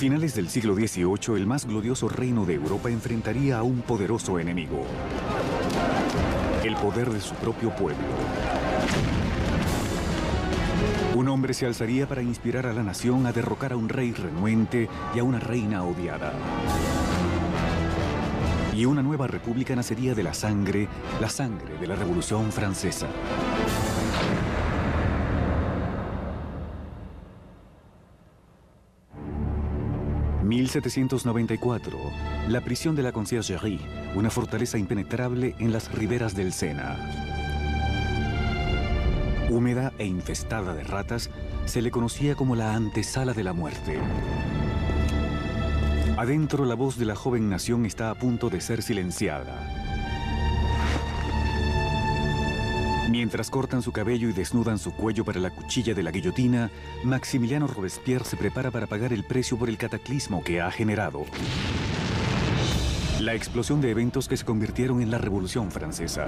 A finales del siglo XVIII, el más glorioso reino de Europa enfrentaría a un poderoso enemigo: el poder de su propio pueblo. Un hombre se alzaría para inspirar a la nación a derrocar a un rey renuente y a una reina odiada. Y una nueva república nacería de la sangre de la Revolución Francesa. «1794, la prisión de la Conciergerie, una fortaleza impenetrable en las riberas del Sena. Húmeda e infestada de ratas, se le conocía como la antesala de la muerte. Adentro, la voz de la joven nación está a punto de ser silenciada. Mientras cortan su cabello y desnudan su cuello para la cuchilla de la guillotina, Maximiliano Robespierre se prepara para pagar el precio por el cataclismo que ha generado: la explosión de eventos que se convirtieron en la Revolución Francesa.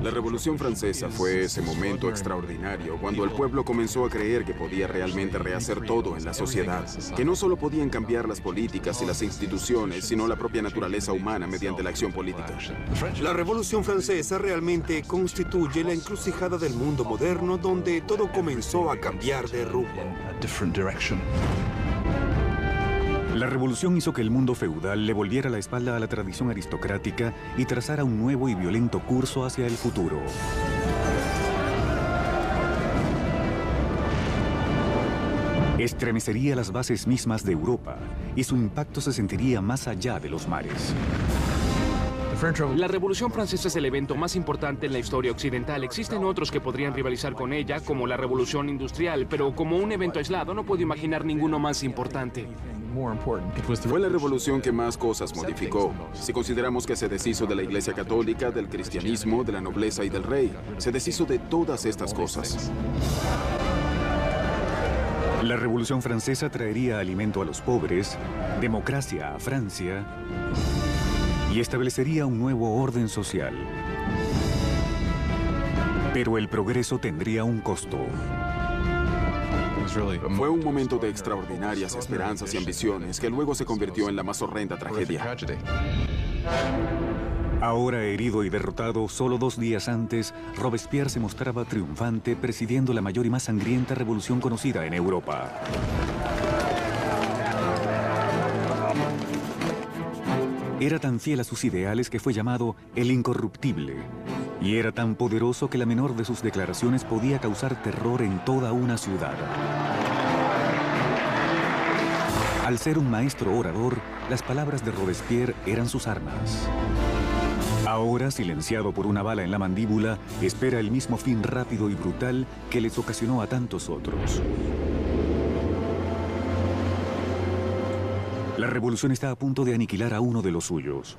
La Revolución Francesa fue ese momento extraordinario cuando el pueblo comenzó a creer que podía realmente rehacer todo en la sociedad, que no solo podían cambiar las políticas y las instituciones, sino la propia naturaleza humana mediante la acción política. La Revolución Francesa realmente constituye la encrucijada del mundo moderno donde todo comenzó a cambiar de rumbo. La revolución hizo que el mundo feudal le volviera la espalda a la tradición aristocrática y trazara un nuevo y violento curso hacia el futuro. Estremecería las bases mismas de Europa y su impacto se sentiría más allá de los mares. La Revolución Francesa es el evento más importante en la historia occidental. Existen otros que podrían rivalizar con ella, como la Revolución Industrial, pero como un evento aislado no puedo imaginar ninguno más importante. Fue la revolución que más cosas modificó. Si consideramos que se deshizo de la Iglesia Católica, del cristianismo, de la nobleza y del rey, se deshizo de todas estas cosas. La Revolución Francesa traería alimento a los pobres, democracia a Francia y establecería un nuevo orden social. Pero el progreso tendría un costo. Fue un momento de extraordinarias esperanzas y ambiciones que luego se convirtió en la más horrenda tragedia. Ahora herido y derrotado, solo 2 días antes, Robespierre se mostraba triunfante presidiendo la mayor y más sangrienta revolución conocida en Europa. Era tan fiel a sus ideales que fue llamado el Incorruptible. Y era tan poderoso que la menor de sus declaraciones podía causar terror en toda una ciudad. Al ser un maestro orador, las palabras de Robespierre eran sus armas. Ahora, silenciado por una bala en la mandíbula, espera el mismo fin rápido y brutal que les ocasionó a tantos otros. La revolución está a punto de aniquilar a uno de los suyos.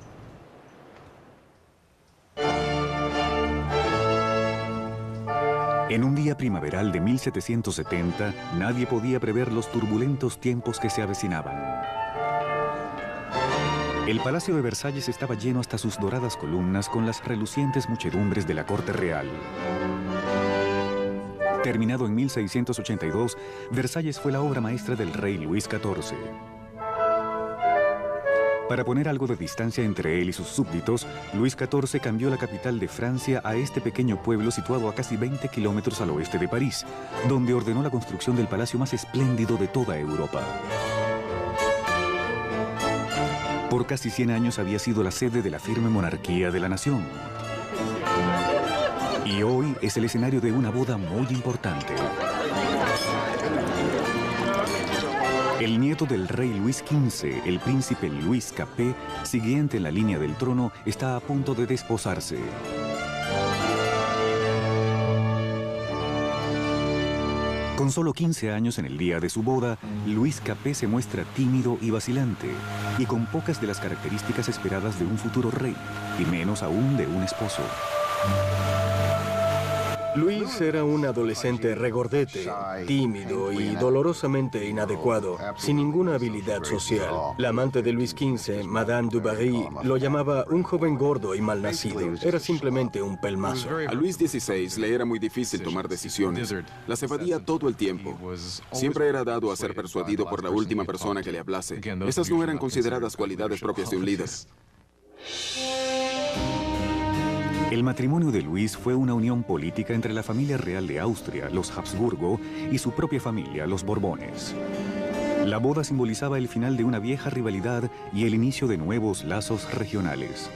En un día primaveral de 1770, nadie podía prever los turbulentos tiempos que se avecinaban. El Palacio de Versalles estaba lleno hasta sus doradas columnas con las relucientes muchedumbres de la corte real. Terminado en 1682, Versalles fue la obra maestra del rey Luis XIV. Para poner algo de distancia entre él y sus súbditos, Luis XIV cambió la capital de Francia a este pequeño pueblo situado a casi 20 kilómetros al oeste de París, donde ordenó la construcción del palacio más espléndido de toda Europa. Por casi 100 años había sido la sede de la firme monarquía de la nación. Y hoy es el escenario de una boda muy importante. El nieto del rey Luis XV, el príncipe Luis Capet, siguiente en la línea del trono, está a punto de desposarse. Con solo 15 años en el día de su boda, Luis Capet se muestra tímido y vacilante, y con pocas de las características esperadas de un futuro rey, y menos aún de un esposo. Luis era un adolescente regordete, tímido y dolorosamente inadecuado, sin ninguna habilidad social. La amante de Luis XV, Madame du Barry, lo llamaba un joven gordo y malnacido. Era simplemente un pelmazo. A Luis XVI le era muy difícil tomar decisiones. Las evadía todo el tiempo. Siempre era dado a ser persuadido por la última persona que le hablase. Esas no eran consideradas cualidades propias de un líder. El matrimonio de Luis fue una unión política entre la familia real de Austria, los Habsburgo, y su propia familia, los Borbones. La boda simbolizaba el final de una vieja rivalidad y el inicio de nuevos lazos regionales.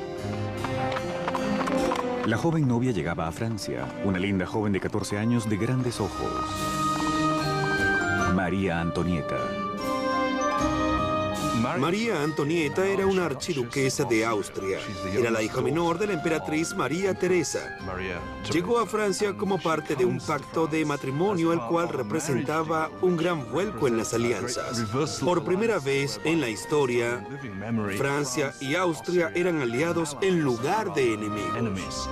La joven novia llegaba a Francia, una linda joven de 14 años de grandes ojos. María Antonieta. María Antonieta era una archiduquesa de Austria. Era la hija menor de la emperatriz María Teresa. Llegó a Francia como parte de un pacto de matrimonio, el cual representaba un gran vuelco en las alianzas. Por primera vez en la historia, Francia y Austria eran aliados en lugar de enemigos.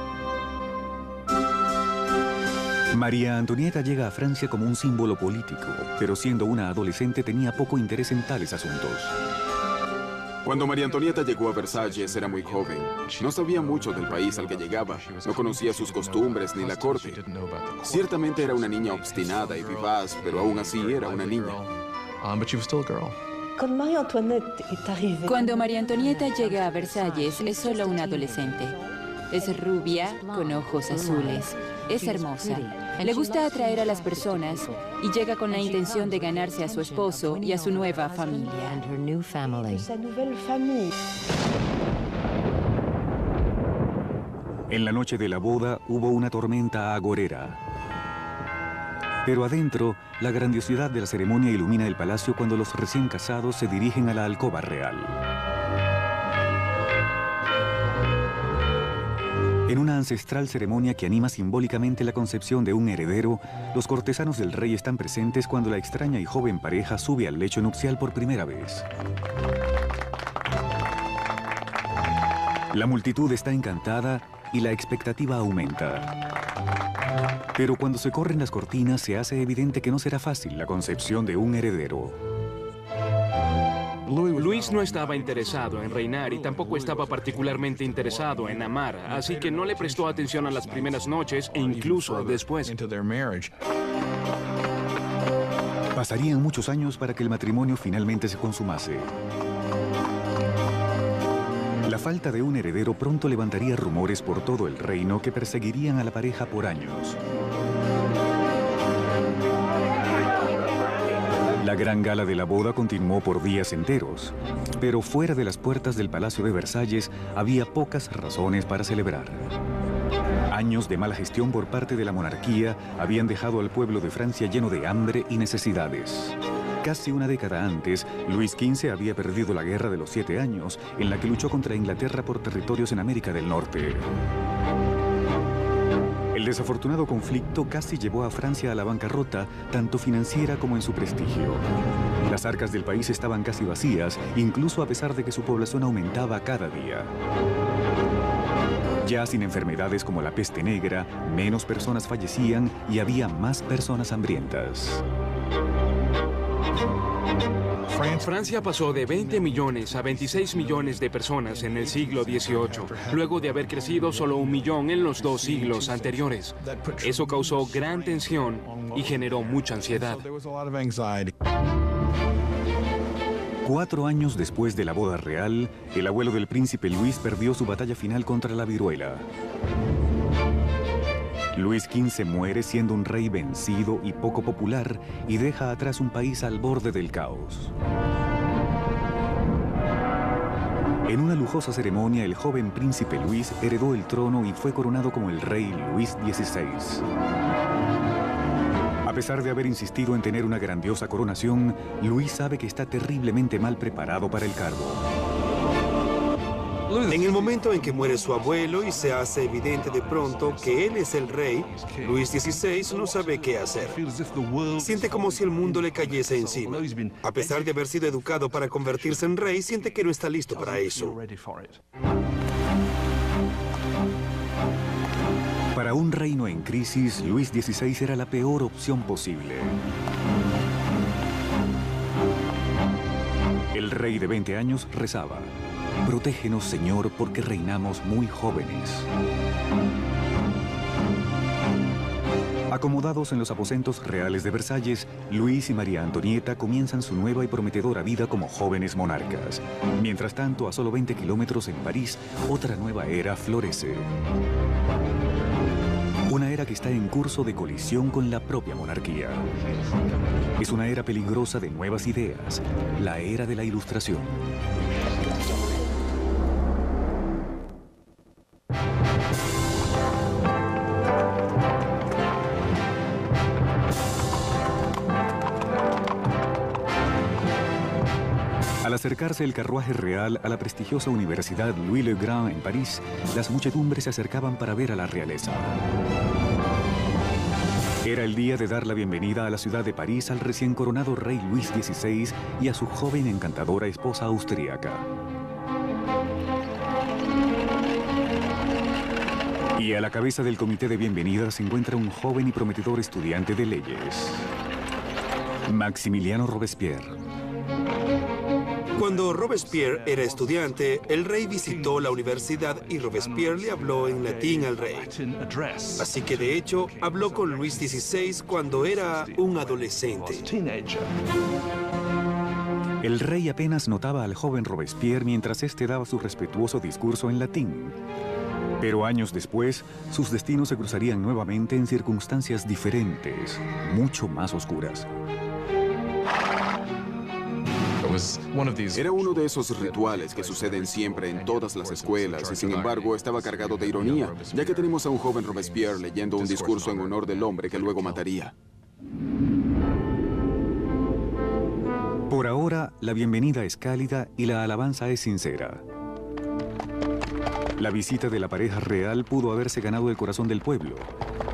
María Antonieta llega a Francia como un símbolo político, pero siendo una adolescente tenía poco interés en tales asuntos. Cuando María Antonieta llegó a Versalles era muy joven. No sabía mucho del país al que llegaba. No conocía sus costumbres ni la corte. Ciertamente era una niña obstinada y vivaz, pero aún así era una niña. Cuando María Antonieta llega a Versalles, es solo una adolescente. Es rubia, con ojos azules. Es hermosa. Le gusta atraer a las personas y llega con la intención de ganarse a su esposo y a su nueva familia. En la noche de la boda hubo una tormenta agorera. Pero adentro, la grandiosidad de la ceremonia ilumina el palacio cuando los recién casados se dirigen a la alcoba real. En una ancestral ceremonia que anima simbólicamente la concepción de un heredero, los cortesanos del rey están presentes cuando la extraña y joven pareja sube al lecho nupcial por primera vez. La multitud está encantada y la expectativa aumenta. Pero cuando se corren las cortinas se hace evidente que no será fácil la concepción de un heredero. Luis no estaba interesado en reinar y tampoco estaba particularmente interesado en amar, así que no le prestó atención a las primeras noches e incluso después. Pasarían muchos años para que el matrimonio finalmente se consumase. La falta de un heredero pronto levantaría rumores por todo el reino que perseguirían a la pareja por años. La gran gala de la boda continuó por días enteros, pero fuera de las puertas del Palacio de Versalles había pocas razones para celebrar. Años de mala gestión por parte de la monarquía habían dejado al pueblo de Francia lleno de hambre y necesidades. Casi una década antes, Luis XV había perdido la Guerra de los 7 Años, en la que luchó contra Inglaterra por territorios en América del Norte. El desafortunado conflicto casi llevó a Francia a la bancarrota, tanto financiera como en su prestigio. Las arcas del país estaban casi vacías, incluso a pesar de que su población aumentaba cada día. Ya sin enfermedades como la peste negra, menos personas fallecían y había más personas hambrientas. Francia pasó de 20 millones a 26 millones de personas en el siglo XVIII, luego de haber crecido solo 1 millón en los 2 siglos anteriores. Eso causó gran tensión y generó mucha ansiedad. 4 años después de la boda real, el abuelo del príncipe Luis perdió su batalla final contra la viruela. Luis XV muere siendo un rey vencido y poco popular y deja atrás un país al borde del caos. En una lujosa ceremonia, el joven príncipe Luis heredó el trono y fue coronado como el rey Luis XVI. A pesar de haber insistido en tener una grandiosa coronación, Luis sabe que está terriblemente mal preparado para el cargo. En el momento en que muere su abuelo y se hace evidente de pronto que él es el rey, Luis XVI no sabe qué hacer. Siente como si el mundo le cayese encima. A pesar de haber sido educado para convertirse en rey, siente que no está listo para eso. Para un reino en crisis, Luis XVI era la peor opción posible. El rey de 20 años rezaba: «Protégenos, Señor, porque reinamos muy jóvenes». Acomodados en los aposentos reales de Versalles, Luis y María Antonieta comienzan su nueva y prometedora vida como jóvenes monarcas. Mientras tanto, a solo 20 kilómetros en París, otra nueva era florece. Una era que está en curso de colisión con la propia monarquía. Es una era peligrosa de nuevas ideas, la era de la Ilustración. Al acercarse el carruaje real a la prestigiosa Universidad Louis le Grand en París, las muchedumbres se acercaban para ver a la realeza. Era el día de dar la bienvenida a la ciudad de París al recién coronado rey Luis XVI y a su joven encantadora esposa austríaca. Y a la cabeza del comité de bienvenida se encuentra un joven y prometedor estudiante de leyes, Maximiliano Robespierre. Cuando Robespierre era estudiante, el rey visitó la universidad y Robespierre le habló en latín al rey. Así que, de hecho, habló con Luis XVI cuando era un adolescente. El rey apenas notaba al joven Robespierre mientras éste daba su respetuoso discurso en latín. Pero años después, sus destinos se cruzarían nuevamente en circunstancias diferentes, mucho más oscuras. Era uno de esos rituales que suceden siempre en todas las escuelas y sin embargo estaba cargado de ironía, ya que tenemos a un joven Robespierre leyendo un discurso en honor del hombre que luego mataría. Por ahora, la bienvenida es cálida y la alabanza es sincera. La visita de la pareja real pudo haberse ganado el corazón del pueblo,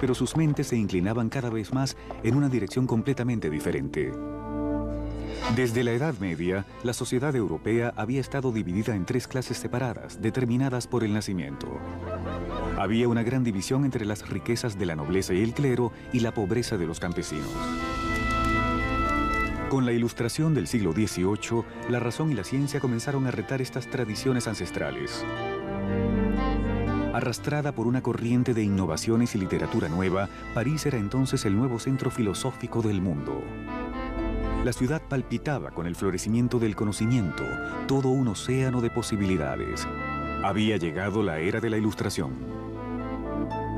pero sus mentes se inclinaban cada vez más en una dirección completamente diferente. Desde la Edad Media, la sociedad europea había estado dividida en tres clases separadas, determinadas por el nacimiento. Había una gran división entre las riquezas de la nobleza y el clero y la pobreza de los campesinos. Con la Ilustración del siglo XVIII, la razón y la ciencia comenzaron a retar estas tradiciones ancestrales. Arrastrada por una corriente de innovaciones y literatura nueva, París era entonces el nuevo centro filosófico del mundo. La ciudad palpitaba con el florecimiento del conocimiento, todo un océano de posibilidades. Había llegado la era de la Ilustración.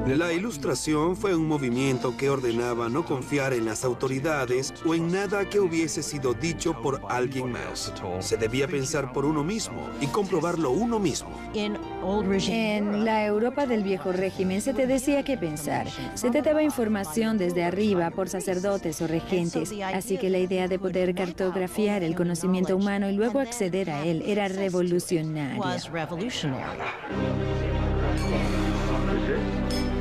La Ilustración fue un movimiento que ordenaba no confiar en las autoridades o en nada que hubiese sido dicho por alguien más. Se debía pensar por uno mismo y comprobarlo uno mismo. En la Europa del viejo régimen se te decía qué pensar. Se te daba información desde arriba por sacerdotes o regentes. Así que la idea de poder cartografiar el conocimiento humano y luego acceder a él era revolucionaria.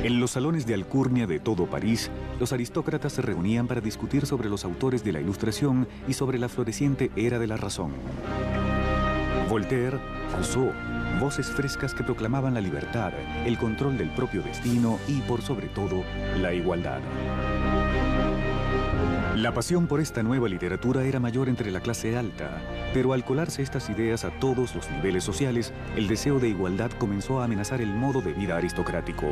En los salones de alcurnia de todo París, los aristócratas se reunían para discutir sobre los autores de la Ilustración y sobre la floreciente era de la razón. Voltaire, Rousseau, voces frescas que proclamaban la libertad, el control del propio destino y, por sobre todo, la igualdad. La pasión por esta nueva literatura era mayor entre la clase alta, pero al colarse estas ideas a todos los niveles sociales, el deseo de igualdad comenzó a amenazar el modo de vida aristocrático.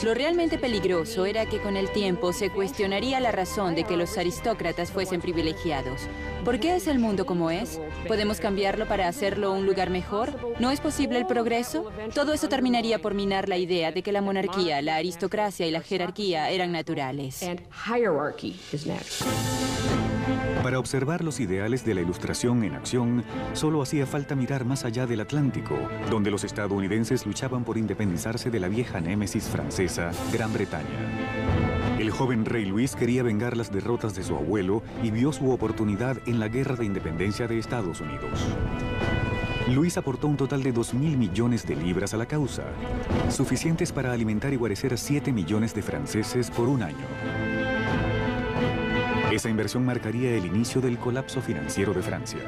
Lo realmente peligroso era que con el tiempo se cuestionaría la razón de que los aristócratas fuesen privilegiados. ¿Por qué es el mundo como es? ¿Podemos cambiarlo para hacerlo un lugar mejor? ¿No es posible el progreso? Todo eso terminaría por minar la idea de que la monarquía, la aristocracia y la jerarquía eran naturales. Para observar los ideales de la Ilustración en acción, solo hacía falta mirar más allá del Atlántico, donde los estadounidenses luchaban por independizarse de la vieja némesis francesa, Gran Bretaña. El joven rey Luis quería vengar las derrotas de su abuelo y vio su oportunidad en la Guerra de Independencia de Estados Unidos. Luis aportó un total de 2.000 millones de libras a la causa, suficientes para alimentar y guarecer a 7 millones de franceses por un año. Esa inversión marcaría el inicio del colapso financiero de Francia.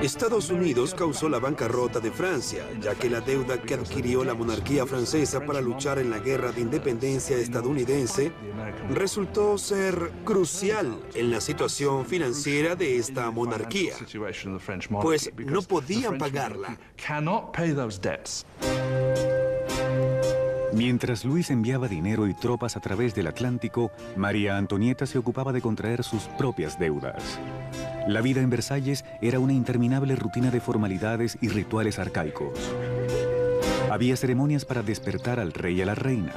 Estados Unidos causó la bancarrota de Francia, ya que la deuda que adquirió la monarquía francesa para luchar en la guerra de independencia estadounidense resultó ser crucial en la situación financiera de esta monarquía, pues no podían pagarla. Mientras Luis enviaba dinero y tropas a través del Atlántico, María Antonieta se ocupaba de contraer sus propias deudas. La vida en Versalles era una interminable rutina de formalidades y rituales arcaicos. Había ceremonias para despertar al rey y a la reina,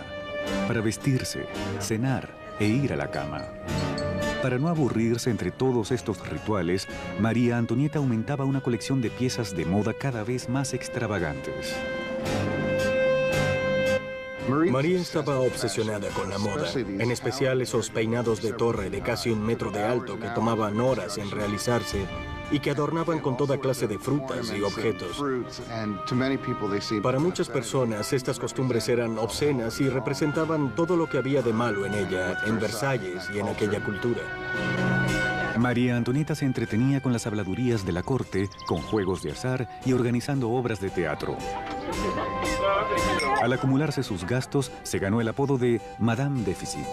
para vestirse, cenar e ir a la cama. Para no aburrirse entre todos estos rituales, María Antonieta aumentaba una colección de piezas de moda cada vez más extravagantes. María estaba obsesionada con la moda, en especial esos peinados de torre de casi 1 metro de alto que tomaban horas en realizarse y que adornaban con toda clase de frutas y objetos. Para muchas personas, estas costumbres eran obscenas y representaban todo lo que había de malo en ella, en Versalles y en aquella cultura. María Antonieta se entretenía con las habladurías de la corte, con juegos de azar y organizando obras de teatro. Al acumularse sus gastos, se ganó el apodo de Madame Déficit.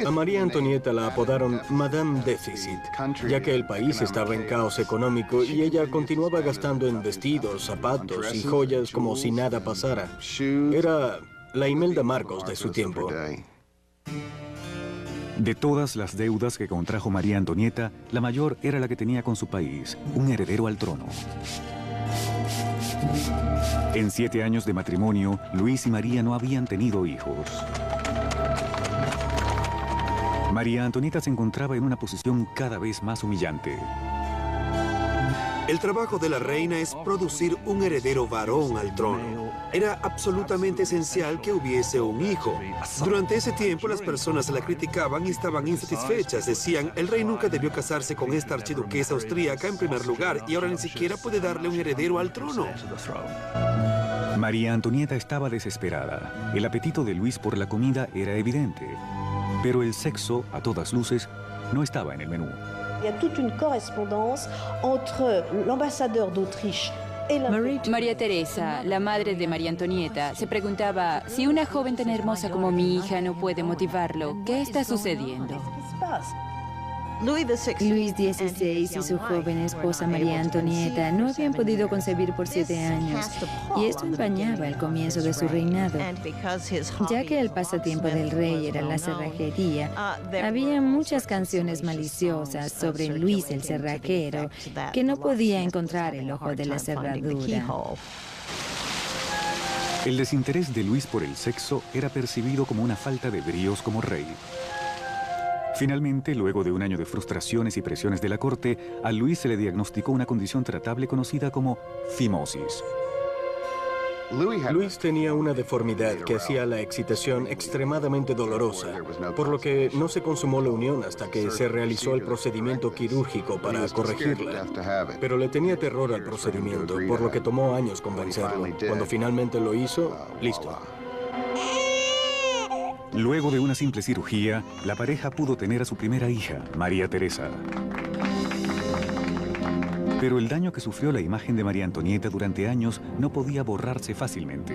A María Antonieta la apodaron Madame Déficit, ya que el país estaba en caos económico y ella continuaba gastando en vestidos, zapatos y joyas como si nada pasara. Era la Imelda Marcos de su tiempo. De todas las deudas que contrajo María Antonieta, la mayor era la que tenía con su país, un heredero al trono. En 7 años de matrimonio, Luis y María no habían tenido hijos. María Antonieta se encontraba en una posición cada vez más humillante. El trabajo de la reina es producir un heredero varón al trono. Era absolutamente esencial que hubiese un hijo. Durante ese tiempo las personas la criticaban y estaban insatisfechas. Decían, el rey nunca debió casarse con esta archiduquesa austríaca en primer lugar y ahora ni siquiera puede darle un heredero al trono. María Antonieta estaba desesperada. El apetito de Luis por la comida era evidente. Pero el sexo, a todas luces, no estaba en el menú. Il y a toute une correspondance entre l'ambassadeur d'Autriche et la... María Teresa, la madre de María Antonieta, se preguntaba, si una joven tan hermosa como mi hija no puede motivarlo, ¿qué está sucediendo? Luis XVI y su joven esposa María Antonieta no habían podido concebir por 7 años, y esto empañaba el comienzo de su reinado. Ya que el pasatiempo del rey era la cerrajería, había muchas canciones maliciosas sobre Luis el cerrajero, que no podía encontrar el ojo de la cerradura. El desinterés de Luis por el sexo era percibido como una falta de bríos como rey. Finalmente, luego de un año de frustraciones y presiones de la corte, a Luis se le diagnosticó una condición tratable conocida como fimosis. Luis tenía una deformidad que hacía la excitación extremadamente dolorosa, por lo que no se consumó la unión hasta que se realizó el procedimiento quirúrgico para corregirla. Pero le tenía terror al procedimiento, por lo que tomó años convencerlo. Cuando finalmente lo hizo, listo. Luego de una simple cirugía, la pareja pudo tener a su primera hija, María Teresa. Pero el daño que sufrió la imagen de María Antonieta durante años no podía borrarse fácilmente.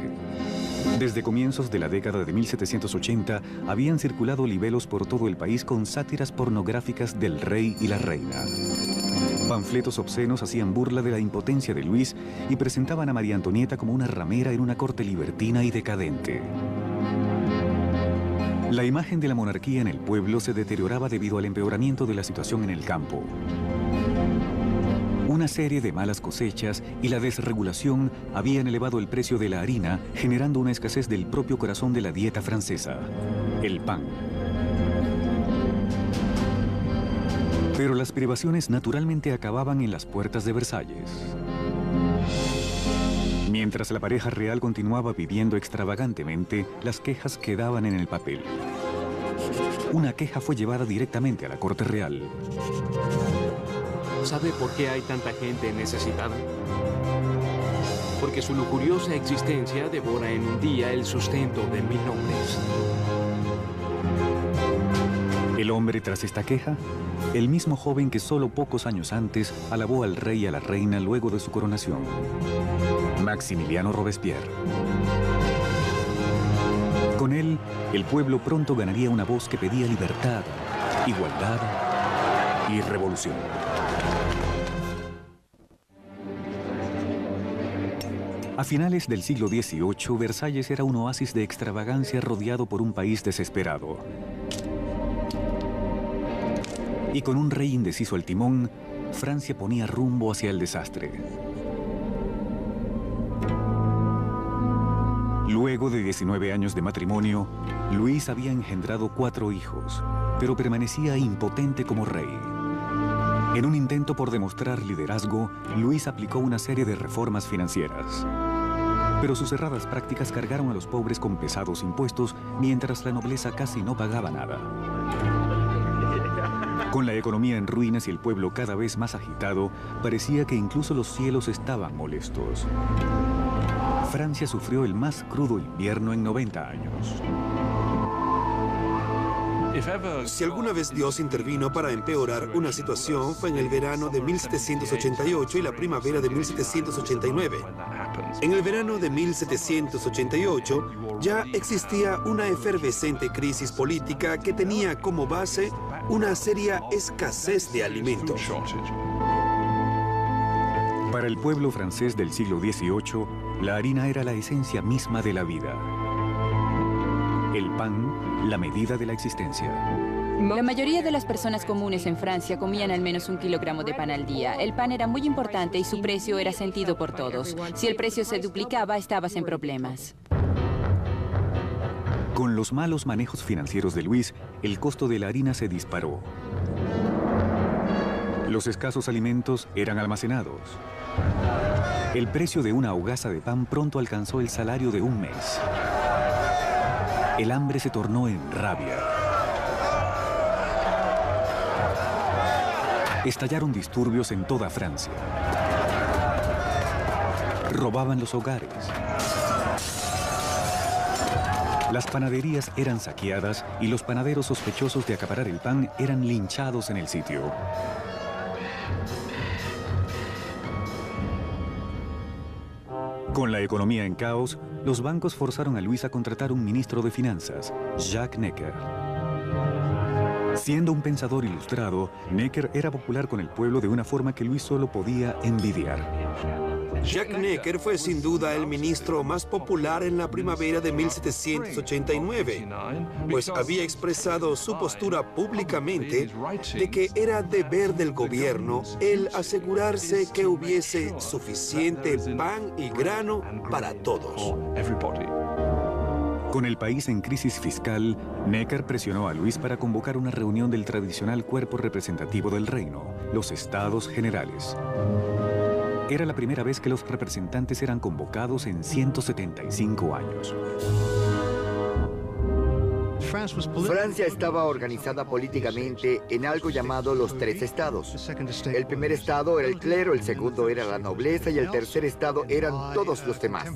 Desde comienzos de la década de 1780, habían circulado libelos por todo el país con sátiras pornográficas del rey y la reina. Panfletos obscenos hacían burla de la impotencia de Luis y presentaban a María Antonieta como una ramera en una corte libertina y decadente. La imagen de la monarquía en el pueblo se deterioraba debido al empeoramiento de la situación en el campo. Una serie de malas cosechas y la desregulación habían elevado el precio de la harina, generando una escasez del propio corazón de la dieta francesa, el pan. Pero las privaciones naturalmente acababan en las puertas de Versalles. Mientras la pareja real continuaba viviendo extravagantemente, las quejas quedaban en el papel. Una queja fue llevada directamente a la corte real. ¿Sabe por qué hay tanta gente necesitada? Porque su lujuriosa existencia devora en un día el sustento de 1000 hombres. El el hombre tras esta queja? El mismo joven que solo pocos años antes alabó al rey y a la reina luego de su coronación. Maximiliano Robespierre. Con él, el pueblo pronto ganaría una voz que pedía libertad, igualdad y revolución. A finales del siglo XVIII, Versalles era un oasis de extravagancia rodeado por un país desesperado. Y con un rey indeciso al timón, Francia ponía rumbo hacia el desastre. Luego de 19 años de matrimonio, Luis había engendrado 4 hijos, pero permanecía impotente como rey. En un intento por demostrar liderazgo, Luis aplicó una serie de reformas financieras. Pero sus cerradas prácticas cargaron a los pobres con pesados impuestos, mientras la nobleza casi no pagaba nada. Con la economía en ruinas y el pueblo cada vez más agitado, parecía que incluso los cielos estaban molestos. Francia sufrió el más crudo invierno en 90 años. Si alguna vez Dios intervino para empeorar una situación, fue en el verano de 1788 y la primavera de 1789. En el verano de 1788 ya existía una efervescente crisis política que tenía como base una seria escasez de alimentos. Para el pueblo francés del siglo XVIII, la harina era la esencia misma de la vida. El pan, la medida de la existencia. La mayoría de las personas comunes en Francia comían al menos 1 kilogramo de pan al día. El pan era muy importante y su precio era sentido por todos. Si el precio se duplicaba, estabas en problemas. Con los malos manejos financieros de Luis, el costo de la harina se disparó. Los escasos alimentos eran almacenados. El precio de una hogaza de pan pronto alcanzó el salario de un mes. El hambre se tornó en rabia. Estallaron disturbios en toda Francia. Robaban los hogares. Las panaderías eran saqueadas y los panaderos sospechosos de acaparar el pan eran linchados en el sitio. Con la economía en caos, los bancos forzaron a Luis a contratar un ministro de finanzas, Jacques Necker. Siendo un pensador ilustrado, Necker era popular con el pueblo de una forma que Luis solo podía envidiar. Jacques Necker fue sin duda el ministro más popular en la primavera de 1789, pues había expresado su postura públicamente de que era deber del gobierno el asegurarse que hubiese suficiente pan y grano para todos. Con el país en crisis fiscal, Necker presionó a Luis para convocar una reunión del tradicional cuerpo representativo del reino, los Estados Generales. Era la primera vez que los representantes eran convocados en 175 años. Francia estaba organizada políticamente en algo llamado los 3 estados. El primer estado era el clero, el segundo era la nobleza y el tercer estado eran todos los demás.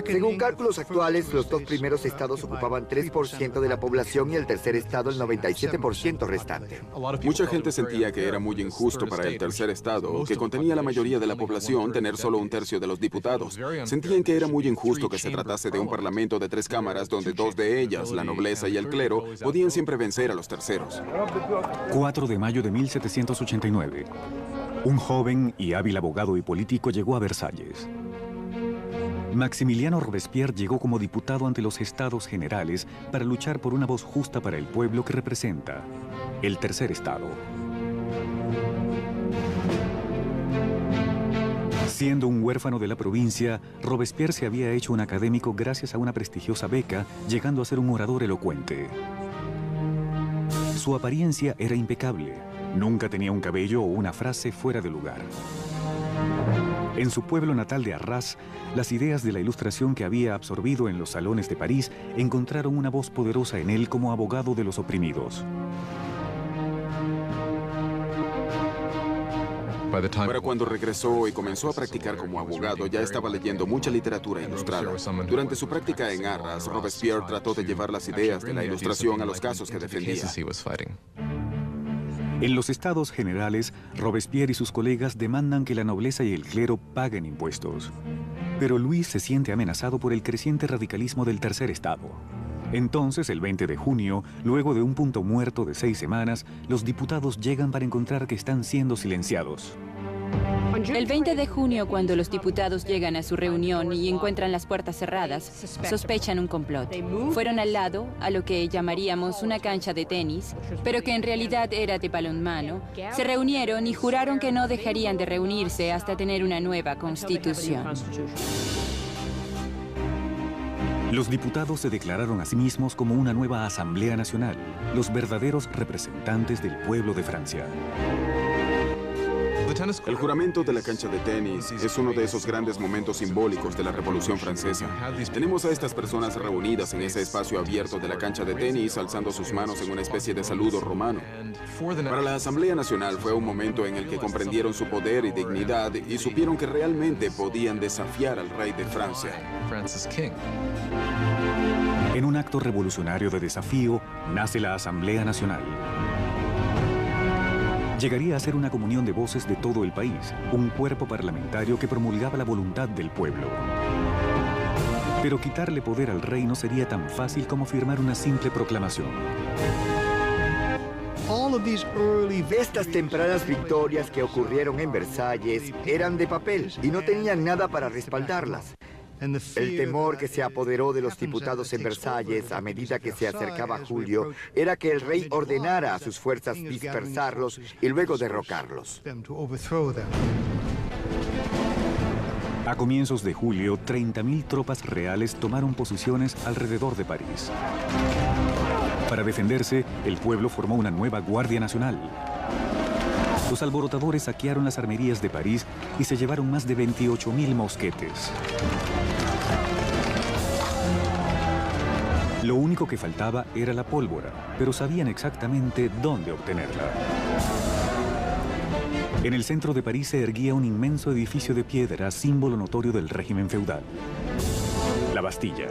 Según cálculos actuales, los 2 primeros estados ocupaban 3% de la población y el tercer estado el 97% restante. Mucha gente sentía que era muy injusto para el tercer estado, que contenía la mayoría de la población, tener solo 1/3 de los diputados. Sentían que era muy injusto que se tratase de un parlamento de 3 cámaras donde 2 de ellas, la nobleza y el clero, podían siempre vencer a los terceros. 4 de mayo de 1789. Un joven y hábil abogado y político llegó a Versalles. Maximiliano Robespierre llegó como diputado ante los Estados Generales para luchar por una voz justa para el pueblo que representa el tercer estado. Siendo un huérfano de la provincia, Robespierre se había hecho un académico gracias a una prestigiosa beca, llegando a ser un orador elocuente. Su apariencia era impecable. Nunca tenía un cabello o una frase fuera de lugar. En su pueblo natal de Arras, las ideas de la Ilustración que había absorbido en los salones de París encontraron una voz poderosa en él como abogado de los oprimidos. Para cuando regresó y comenzó a practicar como abogado, ya estaba leyendo mucha literatura ilustrada. Durante su práctica en Arras, Robespierre trató de llevar las ideas de la ilustración a los casos que defendía. En los estados generales, Robespierre y sus colegas demandan que la nobleza y el clero paguen impuestos. Pero Luis se siente amenazado por el creciente radicalismo del tercer estado. Entonces, el 20 de junio, luego de un punto muerto de 6 semanas, los diputados llegan para encontrar que están siendo silenciados. El 20 de junio, cuando los diputados llegan a su reunión y encuentran las puertas cerradas, sospechan un complot. Fueron al lado, a lo que llamaríamos una cancha de tenis, pero que en realidad era de balonmano. Se reunieron y juraron que no dejarían de reunirse hasta tener una nueva constitución. Los diputados se declararon a sí mismos como una nueva Asamblea Nacional, los verdaderos representantes del pueblo de Francia. El juramento de la cancha de tenis es uno de esos grandes momentos simbólicos de la Revolución Francesa. Tenemos a estas personas reunidas en ese espacio abierto de la cancha de tenis, alzando sus manos en una especie de saludo romano. Para la Asamblea Nacional fue un momento en el que comprendieron su poder y dignidad y supieron que realmente podían desafiar al rey de Francia. En un acto revolucionario de desafío, nace la Asamblea Nacional. Llegaría a ser una comunión de voces de todo el país, un cuerpo parlamentario que promulgaba la voluntad del pueblo. Pero quitarle poder al rey no sería tan fácil como firmar una simple proclamación. Estas tempranas victorias que ocurrieron en Versalles eran de papel y no tenían nada para respaldarlas. El temor que se apoderó de los diputados en Versalles a medida que se acercaba julio era que el rey ordenara a sus fuerzas dispersarlos y luego derrocarlos. A comienzos de julio, 30.000 tropas reales tomaron posiciones alrededor de París. Para defenderse, el pueblo formó una nueva Guardia Nacional. Los alborotadores saquearon las armerías de París y se llevaron más de 28.000 mosquetes. Lo único que faltaba era la pólvora, pero sabían exactamente dónde obtenerla. En el centro de París se erguía un inmenso edificio de piedra, símbolo notorio del régimen feudal: la Bastilla.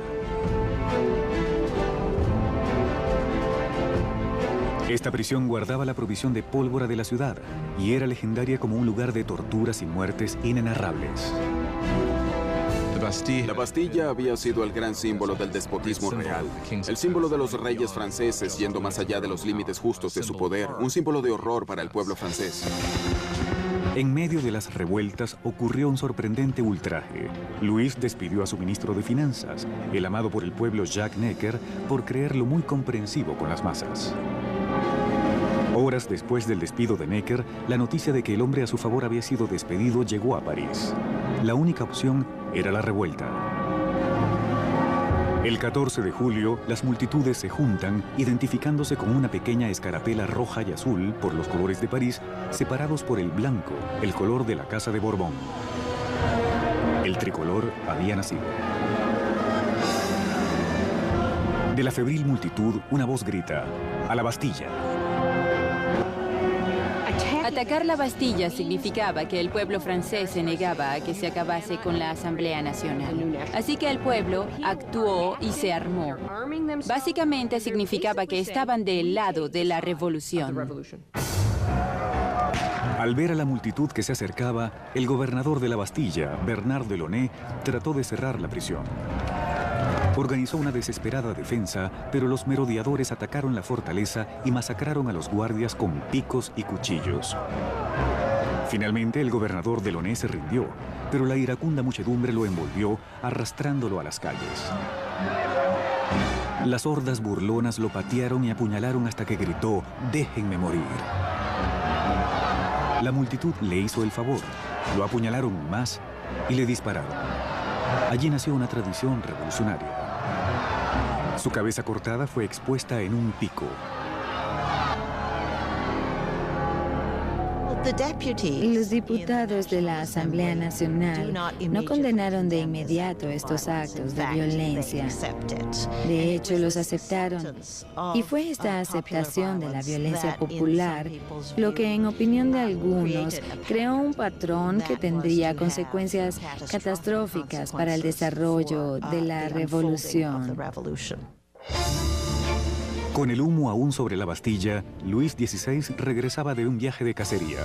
Esta prisión guardaba la provisión de pólvora de la ciudad y era legendaria como un lugar de torturas y muertes inenarrables. La Bastilla había sido el gran símbolo del despotismo real, el símbolo de los reyes franceses yendo más allá de los límites justos de su poder, un símbolo de horror para el pueblo francés. En medio de las revueltas ocurrió un sorprendente ultraje. Luis despidió a su ministro de Finanzas, el amado por el pueblo Jacques Necker, por creerlo muy comprensivo con las masas. Horas después del despido de Necker, la noticia de que el hombre a su favor había sido despedido llegó a París. La única opción era la revuelta. El 14 de julio, las multitudes se juntan, identificándose con una pequeña escarapela roja y azul por los colores de París, separados por el blanco, el color de la Casa de Borbón. El tricolor había nacido. De la febril multitud, una voz grita: ¡a la Bastilla! Atacar la Bastilla significaba que el pueblo francés se negaba a que se acabase con la Asamblea Nacional. Así que el pueblo actuó y se armó. Básicamente significaba que estaban del lado de la revolución. Al ver a la multitud que se acercaba, el gobernador de la Bastilla, Bernard Delaunay, trató de cerrar la prisión. Organizó una desesperada defensa, pero los merodeadores atacaron la fortaleza y masacraron a los guardias con picos y cuchillos. Finalmente, el gobernador Delaunay se rindió, pero la iracunda muchedumbre lo envolvió, arrastrándolo a las calles. Las hordas burlonas lo patearon y apuñalaron hasta que gritó: ¡déjenme morir! La multitud le hizo el favor, lo apuñalaron más y le dispararon. Allí nació una tradición revolucionaria. Su cabeza cortada fue expuesta en un pico. Los diputados de la Asamblea Nacional no condenaron de inmediato estos actos de violencia. De hecho, los aceptaron. Y fue esta aceptación de la violencia popular lo que, en opinión de algunos, creó un patrón que tendría consecuencias catastróficas para el desarrollo de la revolución. Con el humo aún sobre la Bastilla, Luis XVI regresaba de un viaje de cacería.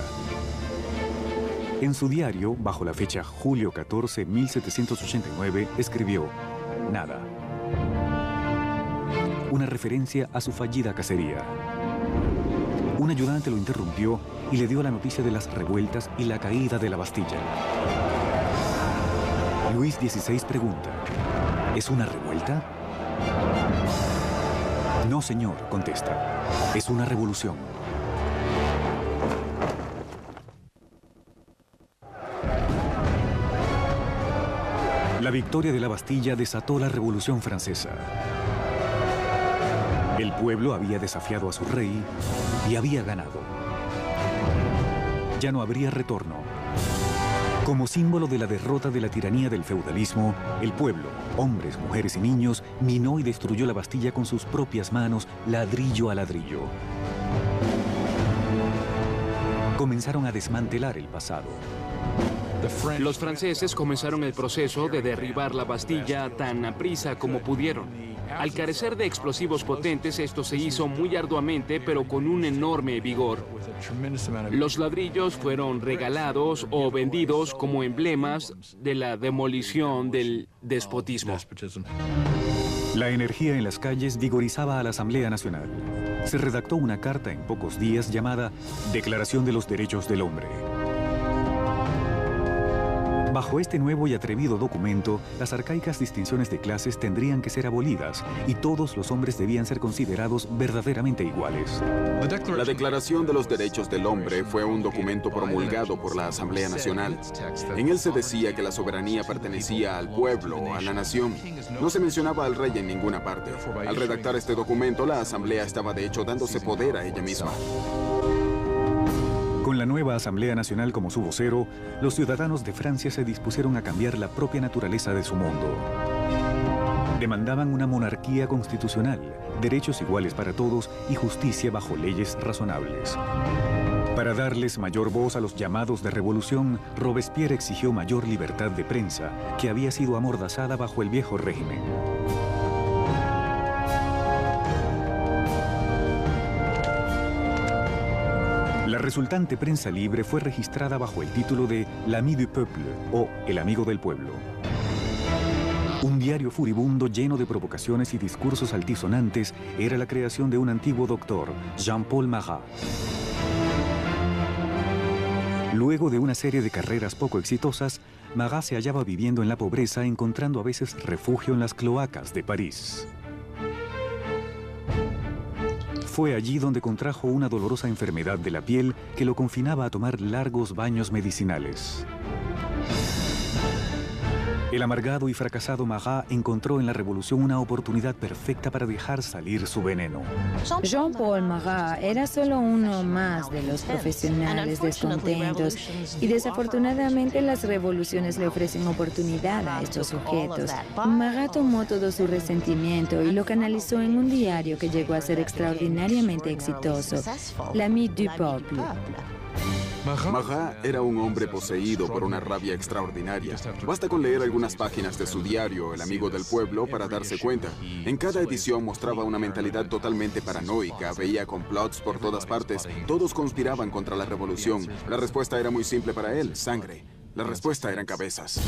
En su diario, bajo la fecha julio 14, 1789, escribió: nada. Una referencia a su fallida cacería. Un ayudante lo interrumpió y le dio la noticia de las revueltas y la caída de la Bastilla. Luis XVI pregunta: ¿es una revuelta? No, señor, contesta. Es una revolución. La victoria de la Bastilla desató la Revolución Francesa. El pueblo había desafiado a su rey y había ganado. Ya no habría retorno. Como símbolo de la derrota de la tiranía del feudalismo, el pueblo, hombres, mujeres y niños, minó y destruyó la Bastilla con sus propias manos, ladrillo a ladrillo. Comenzaron a desmantelar el pasado. Los franceses comenzaron el proceso de derribar la Bastilla tan aprisa como pudieron. Al carecer de explosivos potentes, esto se hizo muy arduamente, pero con un enorme vigor. Los ladrillos fueron regalados o vendidos como emblemas de la demolición del despotismo. La energía en las calles vigorizaba a la Asamblea Nacional. Se redactó una carta en pocos días llamada Declaración de los Derechos del Hombre. Bajo este nuevo y atrevido documento, las arcaicas distinciones de clases tendrían que ser abolidas y todos los hombres debían ser considerados verdaderamente iguales. La Declaración de los Derechos del Hombre fue un documento promulgado por la Asamblea Nacional. En él se decía que la soberanía pertenecía al pueblo, a la nación. No se mencionaba al rey en ninguna parte. Al redactar este documento, la Asamblea estaba de hecho dándose poder a ella misma. Con la nueva Asamblea Nacional como su vocero, los ciudadanos de Francia se dispusieron a cambiar la propia naturaleza de su mundo. Demandaban una monarquía constitucional, derechos iguales para todos y justicia bajo leyes razonables. Para darles mayor voz a los llamados de revolución, Robespierre exigió mayor libertad de prensa, que había sido amordazada bajo el viejo régimen. La resultante prensa libre fue registrada bajo el título de L'Ami du Peuple, o El Amigo del Pueblo. Un diario furibundo lleno de provocaciones y discursos altisonantes era la creación de un antiguo doctor, Jean-Paul Marat. Luego de una serie de carreras poco exitosas, Marat se hallaba viviendo en la pobreza, encontrando a veces refugio en las cloacas de París. Fue allí donde contrajo una dolorosa enfermedad de la piel que lo confinaba a tomar largos baños medicinales. El amargado y fracasado Marat encontró en la revolución una oportunidad perfecta para dejar salir su veneno. Jean-Paul Marat era solo uno más de los profesionales descontentos y desafortunadamente las revoluciones le ofrecen oportunidad a estos sujetos. Marat tomó todo su resentimiento y lo canalizó en un diario que llegó a ser extraordinariamente exitoso, L'Ami du Peuple. Marat era un hombre poseído por una rabia extraordinaria. Basta con leer algunas páginas de su diario, El Amigo del Pueblo, para darse cuenta. En cada edición mostraba una mentalidad totalmente paranoica, veía complots por todas partes, todos conspiraban contra la revolución. La respuesta era muy simple para él, sangre. La respuesta eran cabezas.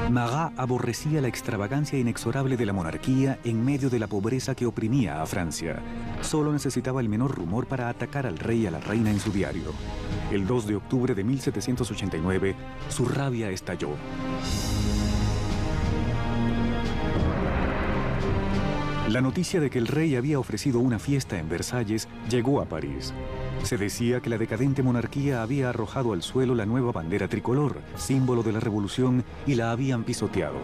Marat aborrecía la extravagancia inexorable de la monarquía en medio de la pobreza que oprimía a Francia. Solo necesitaba el menor rumor para atacar al rey y a la reina en su diario. El 2 de octubre de 1789, su rabia estalló. La noticia de que el rey había ofrecido una fiesta en Versalles llegó a París. Se decía que la decadente monarquía había arrojado al suelo la nueva bandera tricolor, símbolo de la revolución, y la habían pisoteado.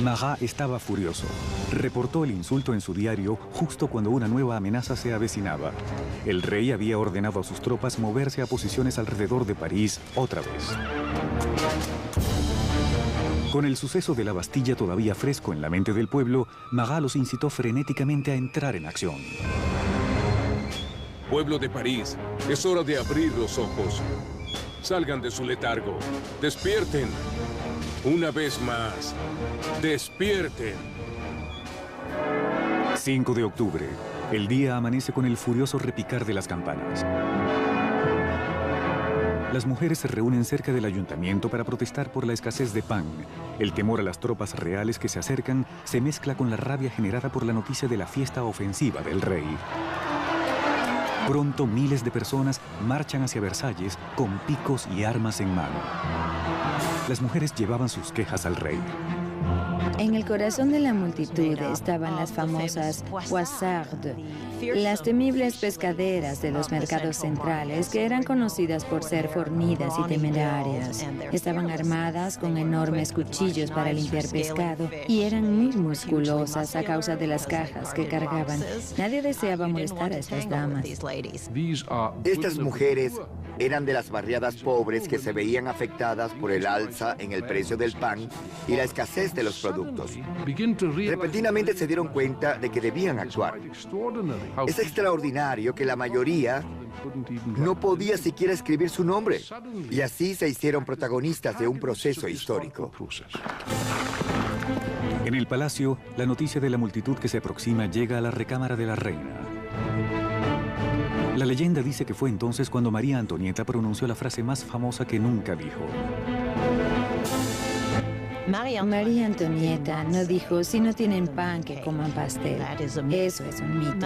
Marat estaba furioso. Reportó el insulto en su diario justo cuando una nueva amenaza se avecinaba. El rey había ordenado a sus tropas moverse a posiciones alrededor de París otra vez. Con el suceso de la Bastilla todavía fresco en la mente del pueblo, Marat los incitó frenéticamente a entrar en acción. Pueblo de París, es hora de abrir los ojos. Salgan de su letargo. Despierten. Una vez más. Despierten. 5 de octubre. El día amanece con el furioso repicar de las campanas. Las mujeres se reúnen cerca del ayuntamiento para protestar por la escasez de pan. El temor a las tropas reales que se acercan se mezcla con la rabia generada por la noticia de la fiesta ofensiva del rey. Pronto miles de personas marchan hacia Versalles con picos y armas en mano. Las mujeres llevaban sus quejas al rey. En el corazón de la multitud estaban las famosas Poissardes, las temibles pescaderas de los mercados centrales que eran conocidas por ser fornidas y temerarias. Estaban armadas con enormes cuchillos para limpiar pescado y eran muy musculosas a causa de las cajas que cargaban. Nadie deseaba molestar a estas damas. Estas mujeres eran de las barriadas pobres que se veían afectadas por el alza en el precio del pan y la escasez de los productos. Repentinamente se dieron cuenta de que debían actuar. Es extraordinario que la mayoría no podía siquiera escribir su nombre, y así se hicieron protagonistas de un proceso histórico. En el palacio, la noticia de la multitud que se aproxima llega a la recámara de la reina. La leyenda dice que fue entonces cuando María Antonieta pronunció la frase más famosa que nunca dijo. María Antonieta no dijo, si no tienen pan, que coman pastel. Eso es un mito.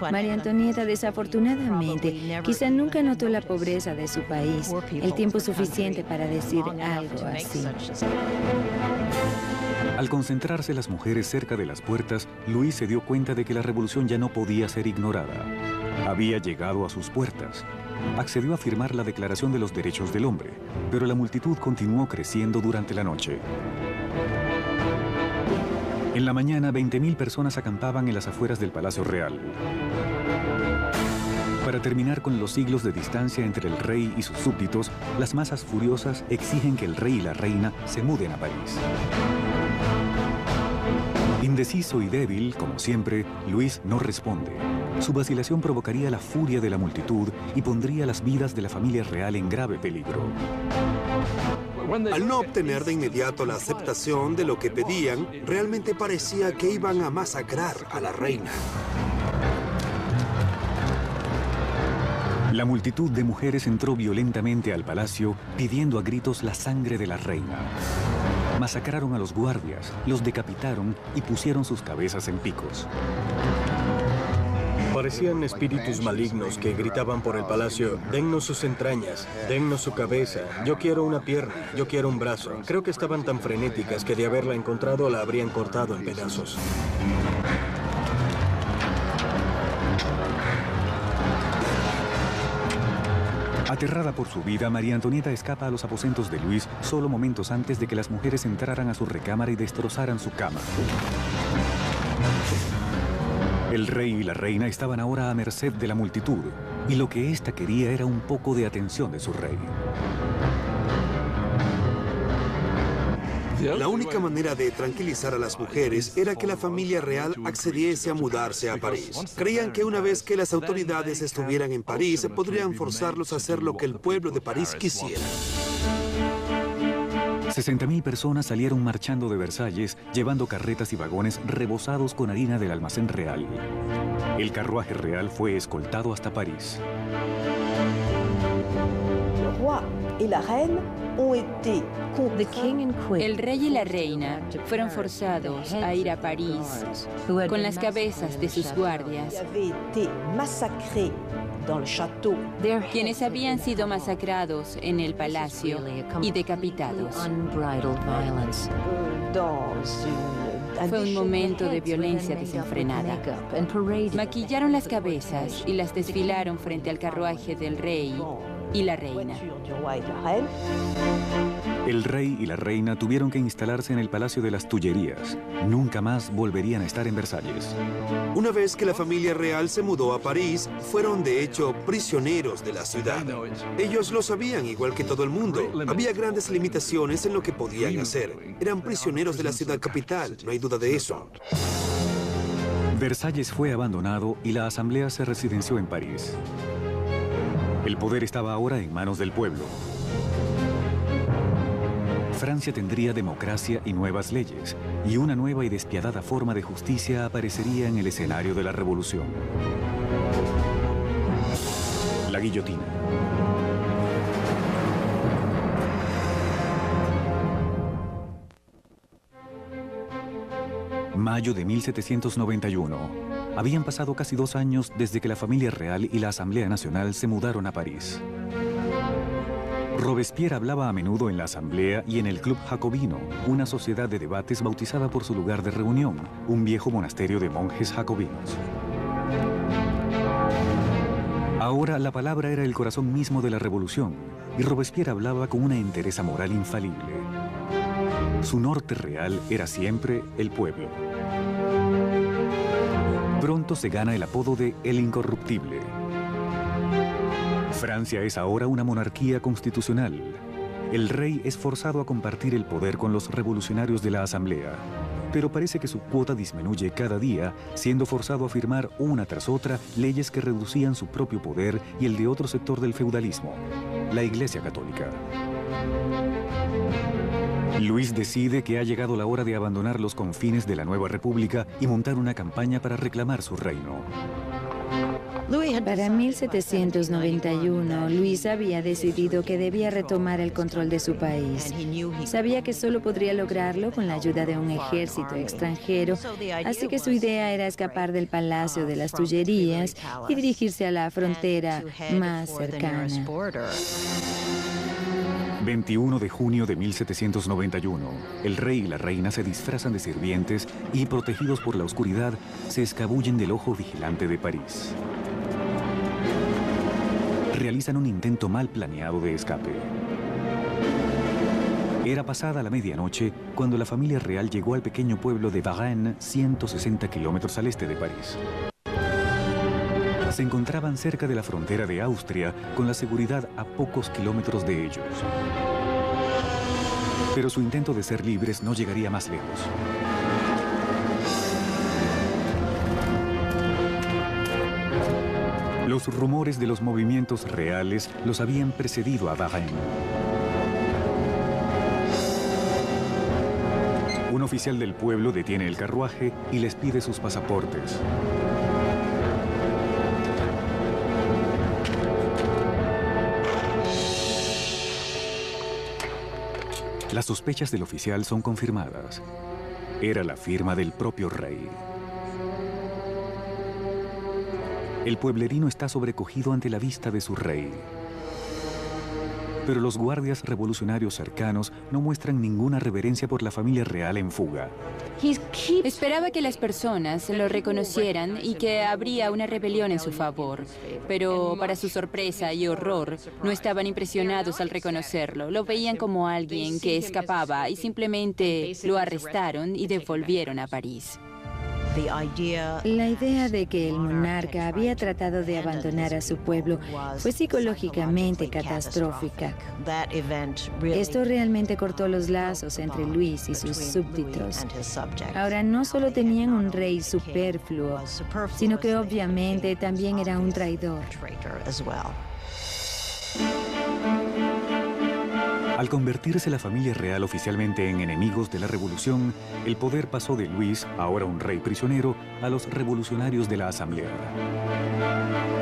María Antonieta, desafortunadamente, quizá nunca notó la pobreza de su país, el tiempo suficiente para decir algo así. Al concentrarse las mujeres cerca de las puertas, Luis se dio cuenta de que la revolución ya no podía ser ignorada. Había llegado a sus puertas. Accedió a firmar la Declaración de los Derechos del Hombre, pero la multitud continuó creciendo durante la noche. En la mañana, 20.000 personas acampaban en las afueras del Palacio Real. Para terminar con los siglos de distancia entre el rey y sus súbditos, las masas furiosas exigen que el rey y la reina se muden a París. Indeciso y débil, como siempre, Luis no responde. Su vacilación provocaría la furia de la multitud y pondría las vidas de la familia real en grave peligro. Al no obtener de inmediato la aceptación de lo que pedían, realmente parecía que iban a masacrar a la reina. La multitud de mujeres entró violentamente al palacio pidiendo a gritos la sangre de la reina. Masacraron a los guardias, los decapitaron y pusieron sus cabezas en picos. Parecían espíritus malignos que gritaban por el palacio, dennos sus entrañas, dennos su cabeza, yo quiero una pierna, yo quiero un brazo. Creo que estaban tan frenéticas que de haberla encontrado la habrían cortado en pedazos. Aterrada por su vida, María Antonieta escapa a los aposentos de Luis solo momentos antes de que las mujeres entraran a su recámara y destrozaran su cama. El rey y la reina estaban ahora a merced de la multitud, y lo que ésta quería era un poco de atención de su rey. La única manera de tranquilizar a las mujeres era que la familia real accediese a mudarse a París. Creían que una vez que las autoridades estuvieran en París, podrían forzarlos a hacer lo que el pueblo de París quisiera. 60.000 personas salieron marchando de Versalles, llevando carretas y vagones rebosados con harina del almacén real. El carruaje real fue escoltado hasta París. El rey y la reina fueron forzados a ir a París con las cabezas de sus guardias, quienes habían sido masacrados en el palacio y decapitados. Fue un momento de violencia desenfrenada. Maquillaron las cabezas y las desfilaron frente al carruaje del rey y la reina. El rey y la reina tuvieron que instalarse en el Palacio de las Tullerías. Nunca más volverían a estar en Versalles. Una vez que la familia real se mudó a París, fueron de hecho prisioneros de la ciudad. Ellos lo sabían igual que todo el mundo. Había grandes limitaciones en lo que podían hacer. Eran prisioneros de la ciudad capital, no hay duda de eso. Versalles fue abandonado y la asamblea se residenció en París. El poder estaba ahora en manos del pueblo. Francia tendría democracia y nuevas leyes, y una nueva y despiadada forma de justicia aparecería en el escenario de la revolución. La guillotina. Mayo de 1791. Habían pasado casi 2 años desde que la familia real y la Asamblea Nacional se mudaron a París. Robespierre hablaba a menudo en la Asamblea y en el Club Jacobino, una sociedad de debates bautizada por su lugar de reunión, un viejo monasterio de monjes jacobinos. Ahora la palabra era el corazón mismo de la revolución, y Robespierre hablaba con una entereza moral infalible. Su norte real era siempre el pueblo. Pronto se gana el apodo de El Incorruptible. Francia es ahora una monarquía constitucional. El rey es forzado a compartir el poder con los revolucionarios de la Asamblea, pero parece que su cuota disminuye cada día, siendo forzado a firmar una tras otra leyes que reducían su propio poder y el de otro sector del feudalismo, la Iglesia Católica. Luis decide que ha llegado la hora de abandonar los confines de la nueva república y montar una campaña para reclamar su reino. Para 1791, Luis había decidido que debía retomar el control de su país. Sabía que solo podría lograrlo con la ayuda de un ejército extranjero, así que su idea era escapar del Palacio de las Tullerías y dirigirse a la frontera más cercana. 21 de junio de 1791, el rey y la reina se disfrazan de sirvientes y, protegidos por la oscuridad, se escabullen del ojo vigilante de París. Realizan un intento mal planeado de escape. Era pasada la medianoche cuando la familia real llegó al pequeño pueblo de Varennes, 160 kilómetros al este de París. Se encontraban cerca de la frontera de Austria, con la seguridad a pocos kilómetros de ellos. Pero su intento de ser libres no llegaría más lejos. Los rumores de los movimientos reales los habían precedido a Varennes. Un oficial del pueblo detiene el carruaje y les pide sus pasaportes. Las sospechas del oficial son confirmadas. Era la firma del propio rey. El pueblerino está sobrecogido ante la vista de su rey. Pero los guardias revolucionarios cercanos no muestran ninguna reverencia por la familia real en fuga. Esperaba que las personas lo reconocieran y que habría una rebelión en su favor. Pero para su sorpresa y horror, no estaban impresionados al reconocerlo. Lo veían como alguien que escapaba y simplemente lo arrestaron y devolvieron a París. La idea de que el monarca había tratado de abandonar a su pueblo fue psicológicamente catastrófica. Esto realmente cortó los lazos entre Luis y sus súbditos. Ahora no solo tenían un rey superfluo, sino que obviamente también era un traidor. Al convertirse la familia real oficialmente en enemigos de la revolución, el poder pasó de Luis, ahora un rey prisionero, a los revolucionarios de la Asamblea.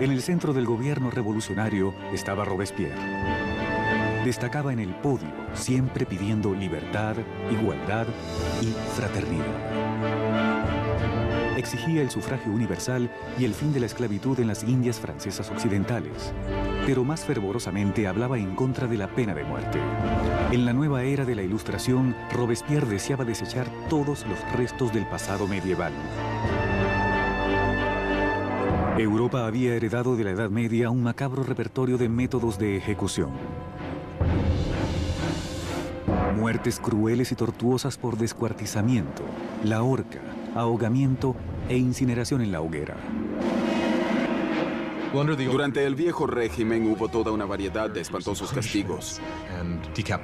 En el centro del gobierno revolucionario estaba Robespierre. Destacaba en el podio, siempre pidiendo libertad, igualdad y fraternidad. Exigía el sufragio universal y el fin de la esclavitud en las Indias francesas occidentales, pero más fervorosamente hablaba en contra de la pena de muerte. En la nueva era de la Ilustración, Robespierre deseaba desechar todos los restos del pasado medieval. Europa había heredado de la Edad Media un macabro repertorio de métodos de ejecución. Muertes crueles y tortuosas por descuartizamiento, la horca, ahogamiento e incineración en la hoguera. Durante el viejo régimen hubo toda una variedad de espantosos castigos.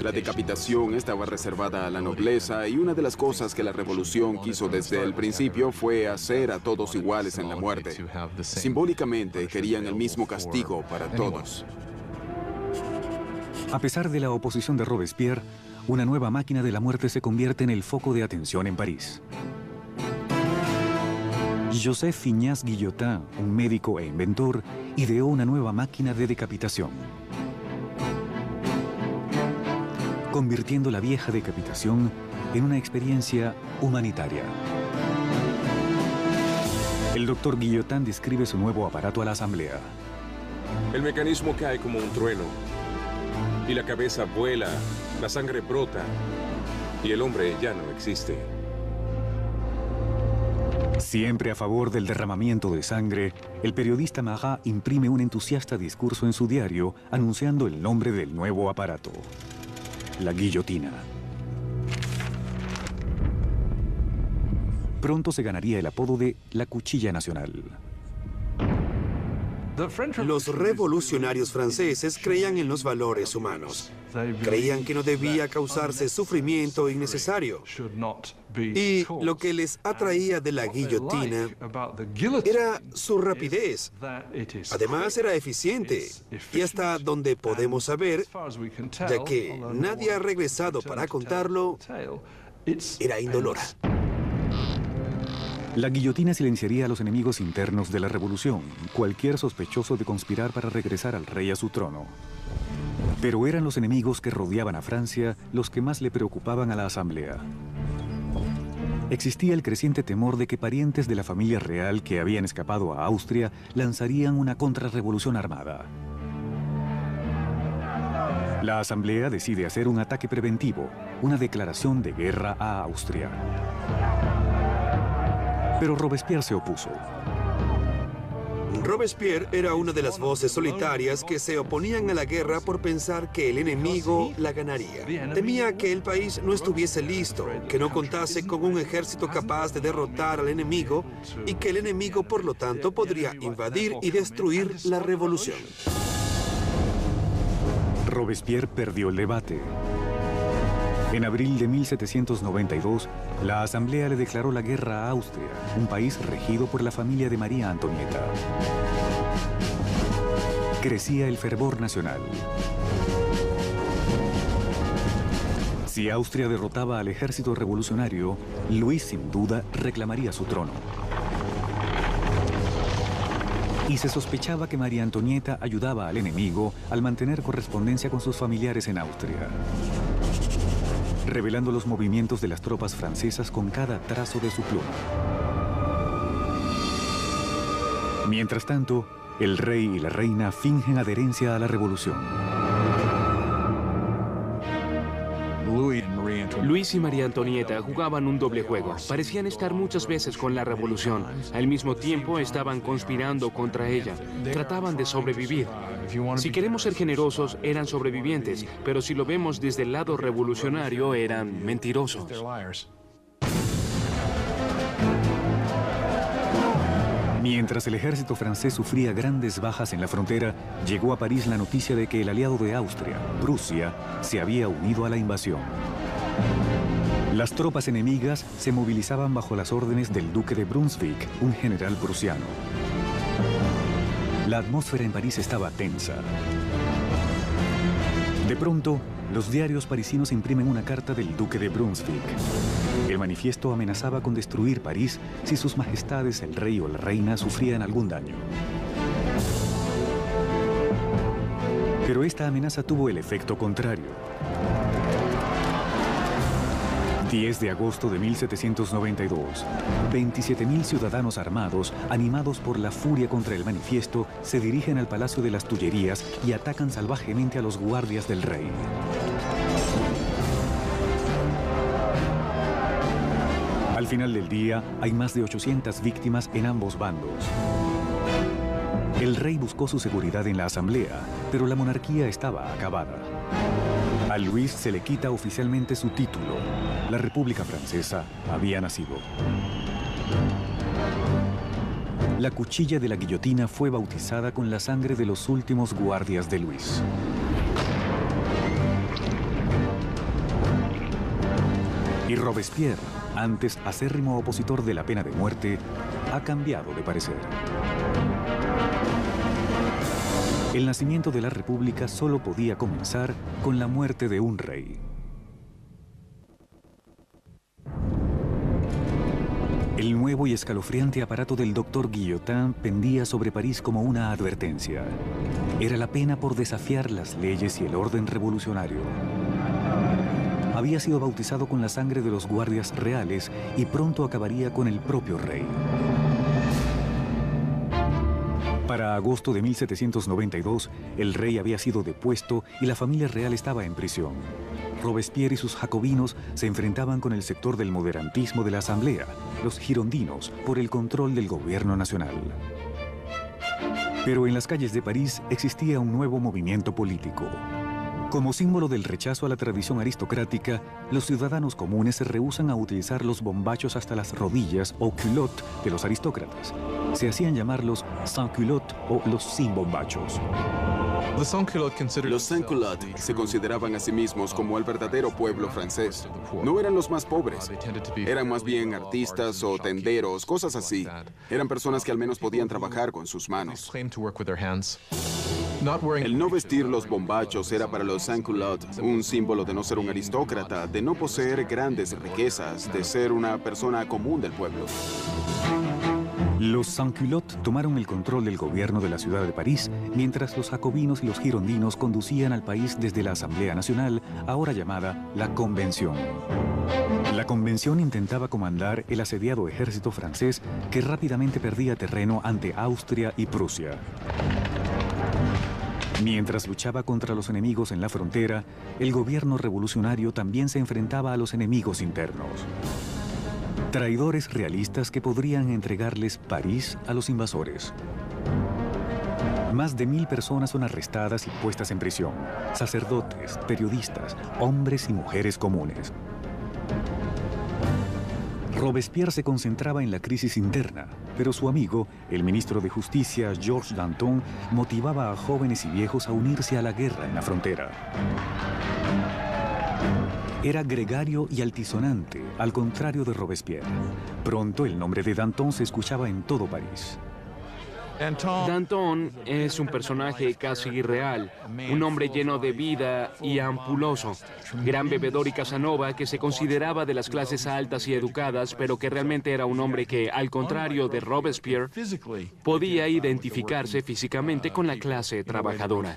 La decapitación estaba reservada a la nobleza y una de las cosas que la revolución quiso desde el principio fue hacer a todos iguales en la muerte. Simbólicamente querían el mismo castigo para todos. A pesar de la oposición de Robespierre, una nueva máquina de la muerte se convierte en el foco de atención en París. Joseph Finias Guillotin, un médico e inventor, ideó una nueva máquina de decapitación, convirtiendo la vieja decapitación en una experiencia humanitaria. El doctor Guillotin describe su nuevo aparato a la asamblea. El mecanismo cae como un trueno, y la cabeza vuela, la sangre brota, y el hombre ya no existe. Siempre a favor del derramamiento de sangre, el periodista Marat imprime un entusiasta discurso en su diario anunciando el nombre del nuevo aparato: la guillotina. Pronto se ganaría el apodo de la cuchilla nacional. Los revolucionarios franceses creían en los valores humanos. Creían que no debía causarse sufrimiento innecesario. Y lo que les atraía de la guillotina era su rapidez. Además, era eficiente. Y hasta donde podemos saber, ya que nadie ha regresado para contarlo, era indolora. La guillotina silenciaría a los enemigos internos de la revolución, cualquier sospechoso de conspirar para regresar al rey a su trono. Pero eran los enemigos que rodeaban a Francia los que más le preocupaban a la asamblea. Existía el creciente temor de que parientes de la familia real que habían escapado a Austria lanzarían una contrarrevolución armada. La asamblea decide hacer un ataque preventivo, una declaración de guerra a Austria. Pero Robespierre se opuso. Robespierre era una de las voces solitarias que se oponían a la guerra por pensar que el enemigo la ganaría. Temía que el país no estuviese listo, que no contase con un ejército capaz de derrotar al enemigo y que el enemigo, por lo tanto, podría invadir y destruir la revolución. Robespierre perdió el debate. En abril de 1792, la Asamblea le declaró la guerra a Austria, un país regido por la familia de María Antonieta. Crecía el fervor nacional. Si Austria derrotaba al ejército revolucionario, Luis sin duda reclamaría su trono. Y se sospechaba que María Antonieta ayudaba al enemigo al mantener correspondencia con sus familiares en Austria, revelando los movimientos de las tropas francesas con cada trazo de su pluma. Mientras tanto, el rey y la reina fingen adherencia a la revolución. Luis y María Antonieta jugaban un doble juego. Parecían estar muchas veces con la revolución. Al mismo tiempo estaban conspirando contra ella. Trataban de sobrevivir. Si queremos ser generosos, eran sobrevivientes, pero si lo vemos desde el lado revolucionario, eran mentirosos. Mientras el ejército francés sufría grandes bajas en la frontera, llegó a París la noticia de que el aliado de Austria, Prusia, se había unido a la invasión. Las tropas enemigas se movilizaban bajo las órdenes del duque de Brunswick, un general prusiano. La atmósfera en París estaba tensa. De pronto, los diarios parisinos imprimen una carta del duque de Brunswick. El manifiesto amenazaba con destruir París si sus majestades, el rey o la reina, sufrían algún daño. Pero esta amenaza tuvo el efecto contrario. 10 de agosto de 1792, 27.000 ciudadanos armados, animados por la furia contra el manifiesto, se dirigen al Palacio de las Tullerías y atacan salvajemente a los guardias del rey. Al final del día, hay más de 800 víctimas en ambos bandos. El rey buscó su seguridad en la asamblea, pero la monarquía estaba acabada. A Luis se le quita oficialmente su título. La República Francesa había nacido. La cuchilla de la guillotina fue bautizada con la sangre de los últimos guardias de Luis. Y Robespierre, antes acérrimo opositor de la pena de muerte, ha cambiado de parecer. El nacimiento de la República solo podía comenzar con la muerte de un rey. El nuevo y escalofriante aparato del doctor Guillotin pendía sobre París como una advertencia. Era la pena por desafiar las leyes y el orden revolucionario. Había sido bautizado con la sangre de los guardias reales y pronto acabaría con el propio rey. Para agosto de 1792, el rey había sido depuesto y la familia real estaba en prisión. Robespierre y sus jacobinos se enfrentaban con el sector del moderantismo de la Asamblea, los girondinos, por el control del gobierno nacional. Pero en las calles de París existía un nuevo movimiento político. Como símbolo del rechazo a la tradición aristocrática, los ciudadanos comunes se rehúsan a utilizar los bombachos hasta las rodillas o culottes de los aristócratas. Se hacían llamar los sans-culottes o los sin bombachos. Los sans-culottes se consideraban a sí mismos como el verdadero pueblo francés. No eran los más pobres. Eran más bien artistas o tenderos, cosas así. Eran personas que al menos podían trabajar con sus manos. El no vestir los bombachos era para los sans-culottes un símbolo de no ser un aristócrata, de no poseer grandes riquezas, de ser una persona común del pueblo. Los sans-culottes tomaron el control del gobierno de la ciudad de París, mientras los jacobinos y los girondinos conducían al país desde la Asamblea Nacional, ahora llamada la Convención. La Convención intentaba comandar el asediado ejército francés que rápidamente perdía terreno ante Austria y Prusia. Mientras luchaba contra los enemigos en la frontera, el gobierno revolucionario también se enfrentaba a los enemigos internos. Traidores realistas que podrían entregarles París a los invasores. Más de 1000 personas son arrestadas y puestas en prisión. Sacerdotes, periodistas, hombres y mujeres comunes. Robespierre se concentraba en la crisis interna, pero su amigo, el ministro de Justicia, Georges Danton, motivaba a jóvenes y viejos a unirse a la guerra en la frontera. Era gregario y altisonante, al contrario de Robespierre. Pronto el nombre de Danton se escuchaba en todo París. Danton es un personaje casi irreal, un hombre lleno de vida y ampuloso, gran bebedor y Casanova que se consideraba de las clases altas y educadas, pero que realmente era un hombre que, al contrario de Robespierre, podía identificarse físicamente con la clase trabajadora.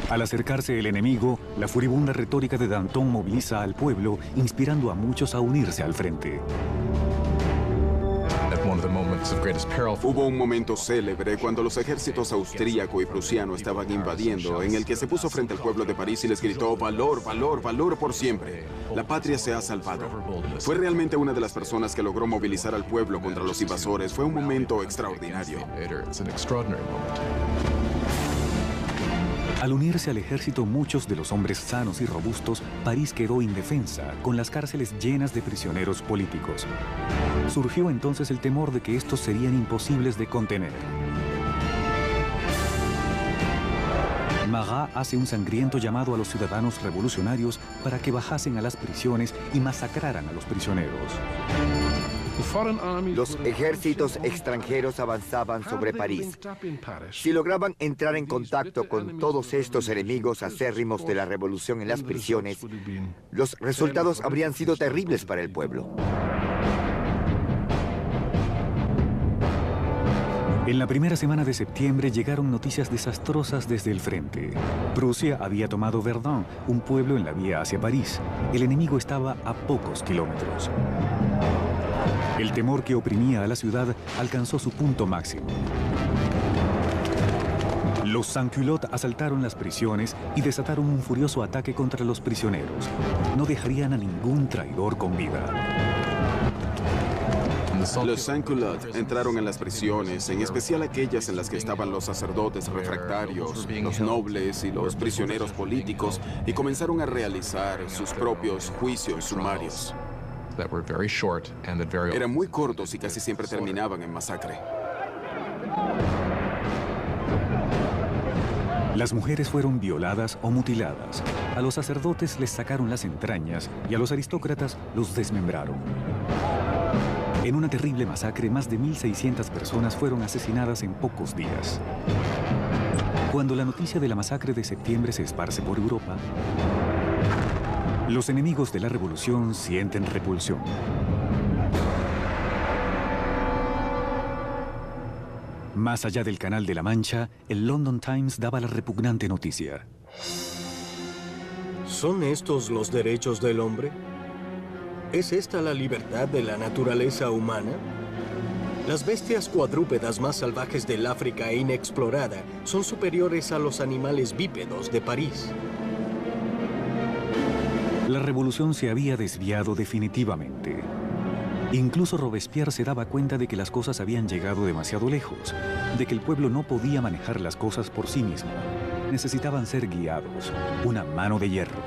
Al acercarse el enemigo, la furibunda retórica de Danton moviliza al pueblo, inspirando a muchos a unirse al frente. Hubo un momento célebre cuando los ejércitos austríaco y prusiano estaban invadiendo, en el que se puso frente al pueblo de París y les gritó: valor, valor, valor por siempre. La patria se ha salvado. Fue realmente una de las personas que logró movilizar al pueblo contra los invasores. Fue un momento extraordinario. Al unirse al ejército muchos de los hombres sanos y robustos, París quedó indefensa, con las cárceles llenas de prisioneros políticos. Surgió entonces el temor de que estos serían imposibles de contener. Marat hace un sangriento llamado a los ciudadanos revolucionarios para que bajasen a las prisiones y masacraran a los prisioneros. Los ejércitos extranjeros avanzaban sobre París. Si lograban entrar en contacto con todos estos enemigos acérrimos de la revolución en las prisiones, los resultados habrían sido terribles para el pueblo. En la primera semana de septiembre llegaron noticias desastrosas desde el frente. Prusia había tomado Verdun, un pueblo en la vía hacia París. El enemigo estaba a pocos kilómetros. El temor que oprimía a la ciudad alcanzó su punto máximo. Los sans-culottes asaltaron las prisiones y desataron un furioso ataque contra los prisioneros. No dejarían a ningún traidor con vida. Los sans-culottes entraron en las prisiones, en especial aquellas en las que estaban los sacerdotes refractarios, los nobles y los prisioneros políticos, y comenzaron a realizar sus propios juicios sumarios. Eran muy cortos y casi siempre terminaban en masacre. Las mujeres fueron violadas o mutiladas. A los sacerdotes les sacaron las entrañas y a los aristócratas los desmembraron. En una terrible masacre, más de 1.600 personas fueron asesinadas en pocos días. Cuando la noticia de la masacre de septiembre se esparce por Europa, los enemigos de la revolución sienten repulsión. Más allá del Canal de la Mancha, el London Times daba la repugnante noticia. ¿Son estos los derechos del hombre? ¿Es esta la libertad de la naturaleza humana? Las bestias cuadrúpedas más salvajes del África inexplorada son superiores a los animales bípedos de París. La revolución se había desviado definitivamente. Incluso Robespierre se daba cuenta de que las cosas habían llegado demasiado lejos, de que el pueblo no podía manejar las cosas por sí mismo. Necesitaban ser guiados, una mano de hierro.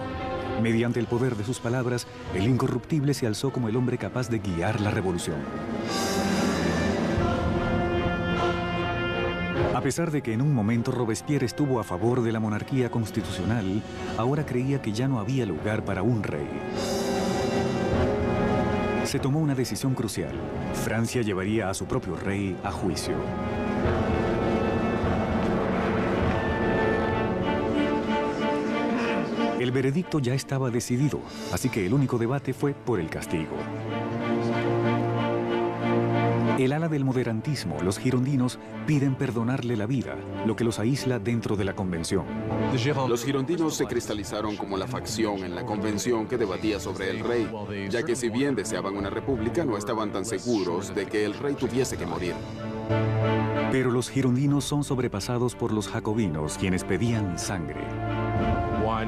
Mediante el poder de sus palabras, el incorruptible se alzó como el hombre capaz de guiar la revolución. A pesar de que en un momento Robespierre estuvo a favor de la monarquía constitucional, ahora creía que ya no había lugar para un rey. Se tomó una decisión crucial. Francia llevaría a su propio rey a juicio. El veredicto ya estaba decidido, así que el único debate fue por el castigo. El ala del moderantismo, los girondinos, piden perdonarle la vida, lo que los aísla dentro de la convención. Los girondinos se cristalizaron como la facción en la convención que debatía sobre el rey, ya que si bien deseaban una república, no estaban tan seguros de que el rey tuviese que morir. Pero los girondinos son sobrepasados por los jacobinos, quienes pedían sangre.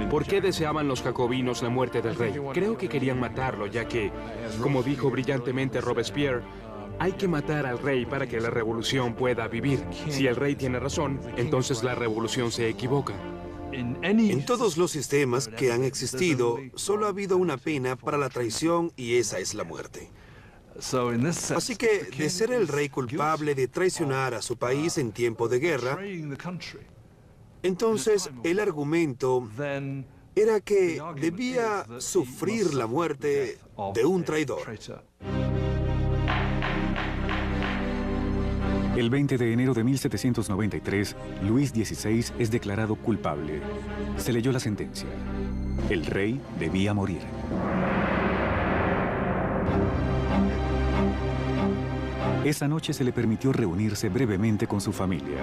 ¿Por qué deseaban los jacobinos la muerte del rey? Creo que querían matarlo, ya que, como dijo brillantemente Robespierre, hay que matar al rey para que la revolución pueda vivir. Si el rey tiene razón, entonces la revolución se equivoca. En todos los sistemas que han existido, solo ha habido una pena para la traición y esa es la muerte. Así que, de ser el rey culpable de traicionar a su país en tiempo de guerra, entonces el argumento era que debía sufrir la muerte de un traidor. El 20 de enero de 1793, Luis XVI es declarado culpable. Se leyó la sentencia. El rey debía morir. Esa noche se le permitió reunirse brevemente con su familia.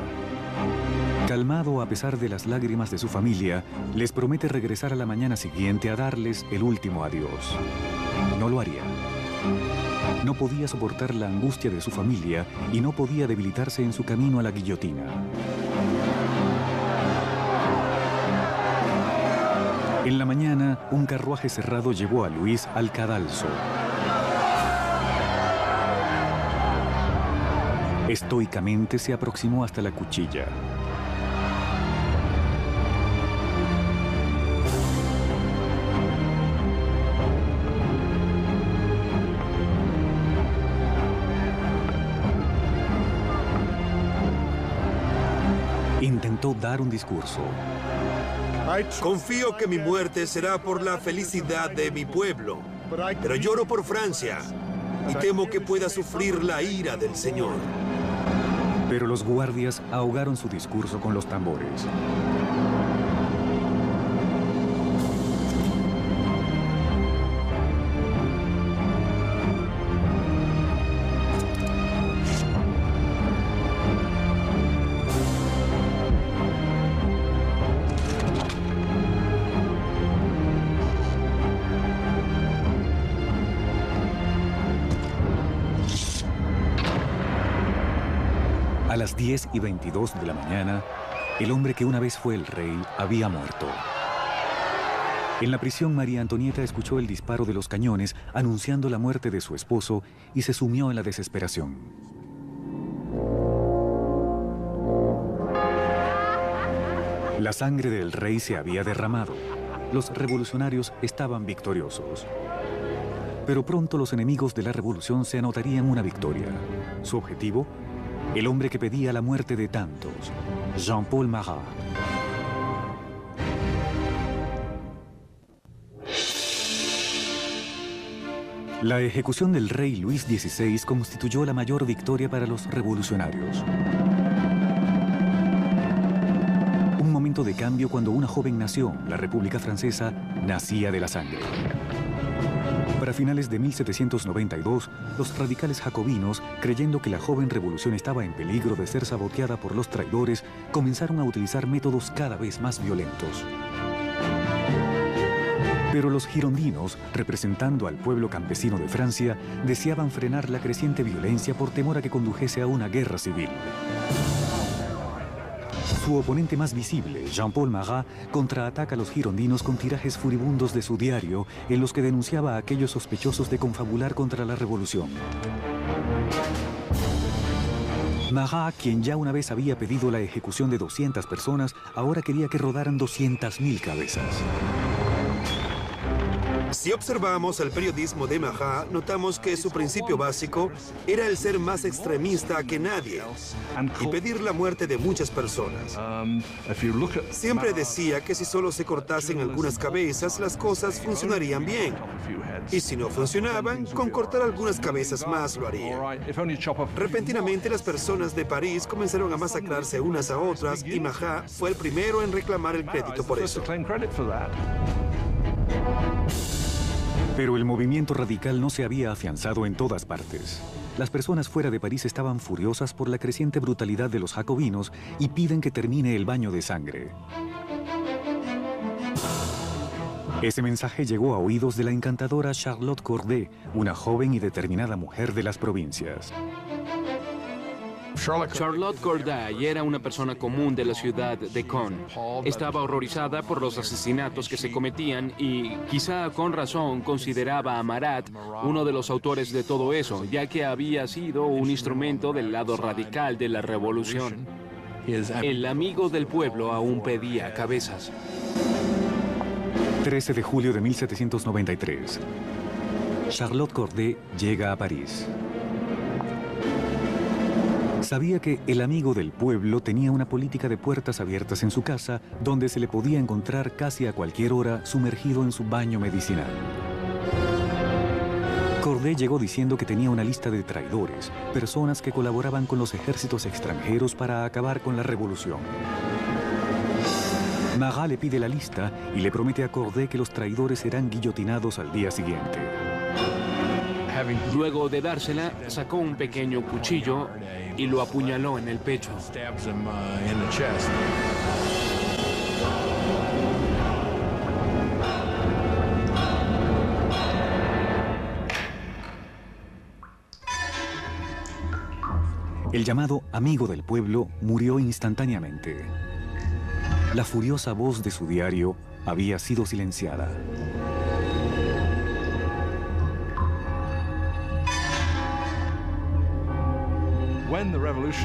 Calmado a pesar de las lágrimas de su familia, les promete regresar a la mañana siguiente a darles el último adiós. No lo haría. No podía soportar la angustia de su familia y no podía debilitarse en su camino a la guillotina. En la mañana, un carruaje cerrado llevó a Luis al cadalso. Estoicamente se aproximó hasta la cuchilla. Intentó dar un discurso. Confío que mi muerte será por la felicidad de mi pueblo, pero lloro por Francia y temo que pueda sufrir la ira del Señor. Pero los guardias ahogaron su discurso con los tambores. A las 10:22 de la mañana, el hombre que una vez fue el rey había muerto. En la prisión, María Antonieta escuchó el disparo de los cañones anunciando la muerte de su esposo y se sumió en la desesperación. La sangre del rey se había derramado. Los revolucionarios estaban victoriosos. Pero pronto los enemigos de la revolución se anotarían una victoria. Su objetivo, el hombre que pedía la muerte de tantos, Jean-Paul Marat. La ejecución del rey Luis XVI constituyó la mayor victoria para los revolucionarios. Un momento de cambio cuando una joven nación, la República Francesa, nacía de la sangre. Para finales de 1792, los radicales jacobinos, creyendo que la joven revolución estaba en peligro de ser saboteada por los traidores, comenzaron a utilizar métodos cada vez más violentos. Pero los girondinos, representando al pueblo campesino de Francia, deseaban frenar la creciente violencia por temor a que condujese a una guerra civil. Su oponente más visible, Jean-Paul Marat, contraataca a los girondinos con tirajes furibundos de su diario en los que denunciaba a aquellos sospechosos de confabular contra la revolución. Marat, quien ya una vez había pedido la ejecución de 200 personas, ahora quería que rodaran 200.000 cabezas. Si observamos el periodismo de Marat, notamos que su principio básico era el ser más extremista que nadie y pedir la muerte de muchas personas. Siempre decía que si solo se cortasen algunas cabezas, las cosas funcionarían bien. Y si no funcionaban, con cortar algunas cabezas más lo haría. Repentinamente, las personas de París comenzaron a masacrarse unas a otras y Marat fue el primero en reclamar el crédito por eso. Pero el movimiento radical no se había afianzado en todas partes. Las personas fuera de París estaban furiosas por la creciente brutalidad de los jacobinos y piden que termine el baño de sangre. Ese mensaje llegó a oídos de la encantadora Charlotte Corday, una joven y determinada mujer de las provincias. Charlotte Corday era una persona común de la ciudad de Caen. Estaba horrorizada por los asesinatos que se cometían y, quizá con razón, consideraba a Marat uno de los autores de todo eso, ya que había sido un instrumento del lado radical de la revolución. El amigo del pueblo aún pedía cabezas. 13 de julio de 1793. Charlotte Corday llega a París. Sabía que el amigo del pueblo tenía una política de puertas abiertas en su casa, donde se le podía encontrar casi a cualquier hora sumergido en su baño medicinal. Corday llegó diciendo que tenía una lista de traidores, personas que colaboraban con los ejércitos extranjeros para acabar con la revolución. Marat le pide la lista y le promete a Corday que los traidores serán guillotinados al día siguiente. Luego de dársela, sacó un pequeño cuchillo y lo apuñaló en el pecho. El llamado amigo del pueblo murió instantáneamente. La furiosa voz de su diario había sido silenciada.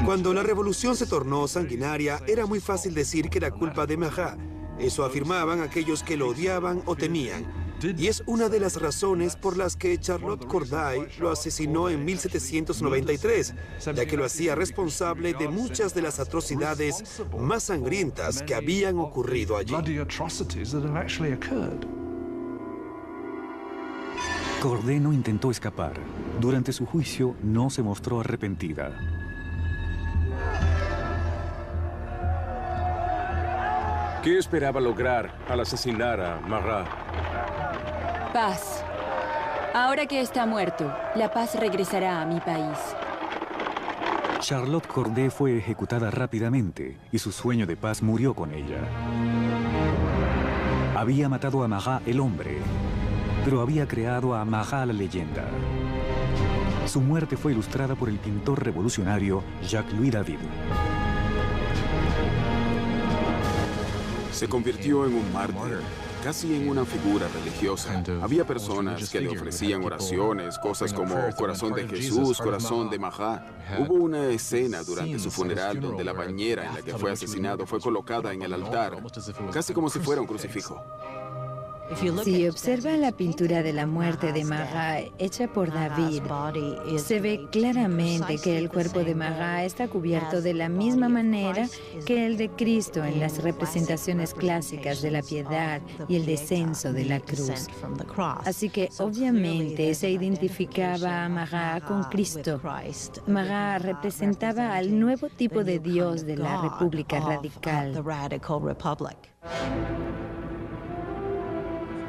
Cuando la revolución se tornó sanguinaria, era muy fácil decir que era culpa de Marat. Eso afirmaban aquellos que lo odiaban o temían. Y es una de las razones por las que Charlotte Corday lo asesinó en 1793, ya que lo hacía responsable de muchas de las atrocidades más sangrientas que habían ocurrido allí. Corday no intentó escapar. Durante su juicio no se mostró arrepentida. ¿Qué esperaba lograr al asesinar a Marat? Paz. Ahora que está muerto, la paz regresará a mi país. Charlotte Corday fue ejecutada rápidamente y su sueño de paz murió con ella. Había matado a Marat el hombre, pero había creado a Marat la leyenda. Su muerte fue ilustrada por el pintor revolucionario Jacques-Louis David. Se convirtió en un mártir. casi en una figura religiosa. Había personas que le ofrecían oraciones, cosas como Corazón de Jesús, Corazón de Mahat. Hubo una escena durante su funeral donde la bañera en la que fue asesinado fue colocada en el altar, casi como si fuera un crucifijo. Si observa la pintura de la muerte de Mahat hecha por David, se ve claramente que el cuerpo de Mahat está cubierto de la misma manera que el de Cristo en las representaciones clásicas de la piedad y el descenso de la cruz. Así que obviamente se identificaba a Mahat con Cristo. Mahat representaba al nuevo tipo de Dios de la República Radical.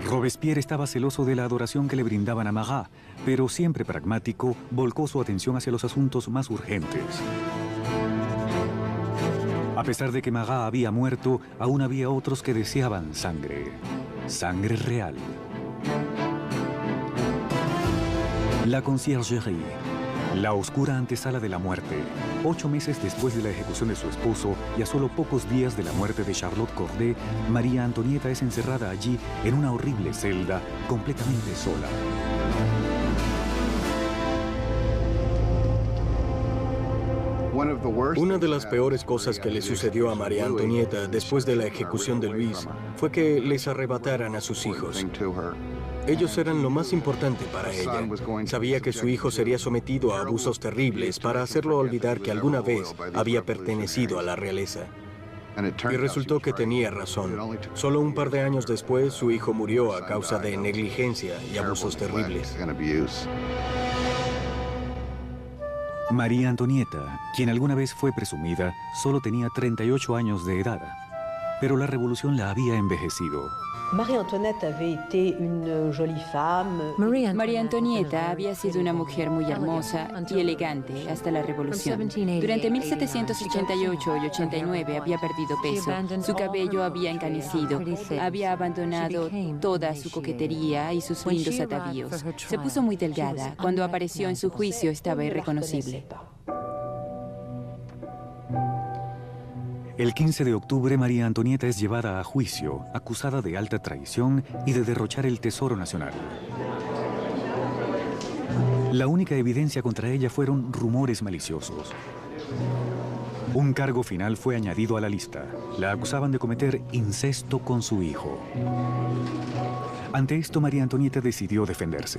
Robespierre estaba celoso de la adoración que le brindaban a Marat, pero siempre pragmático, volcó su atención hacia los asuntos más urgentes. A pesar de que Marat había muerto, aún había otros que deseaban sangre. Sangre real. La Conciergerie. La oscura antesala de la muerte. 8 meses después de la ejecución de su esposo y a solo pocos días de la muerte de Charlotte Corday, María Antonieta es encerrada allí en una horrible celda, completamente sola. Una de las peores cosas que le sucedió a María Antonieta después de la ejecución de Luis fue que les arrebataran a sus hijos. Ellos eran lo más importante para ella. Sabía que su hijo sería sometido a abusos terribles para hacerlo olvidar que alguna vez había pertenecido a la realeza. Y resultó que tenía razón. Solo un par de años después, su hijo murió a causa de negligencia y abusos terribles. María Antonieta, quien alguna vez fue presumida, solo tenía 38 años de edad. Pero la revolución la había envejecido. María Antonieta había sido una mujer muy hermosa y elegante hasta la revolución. Durante 1788 y 89 había perdido peso, su cabello había encanecido, había abandonado toda su coquetería y sus lindos atavíos. Se puso muy delgada. Cuando apareció en su juicio estaba irreconocible. El 15 de octubre, María Antonieta es llevada a juicio, acusada de alta traición y de derrochar el tesoro nacional. La única evidencia contra ella fueron rumores maliciosos. Un cargo final fue añadido a la lista. La acusaban de cometer incesto con su hijo. Ante esto, María Antonieta decidió defenderse.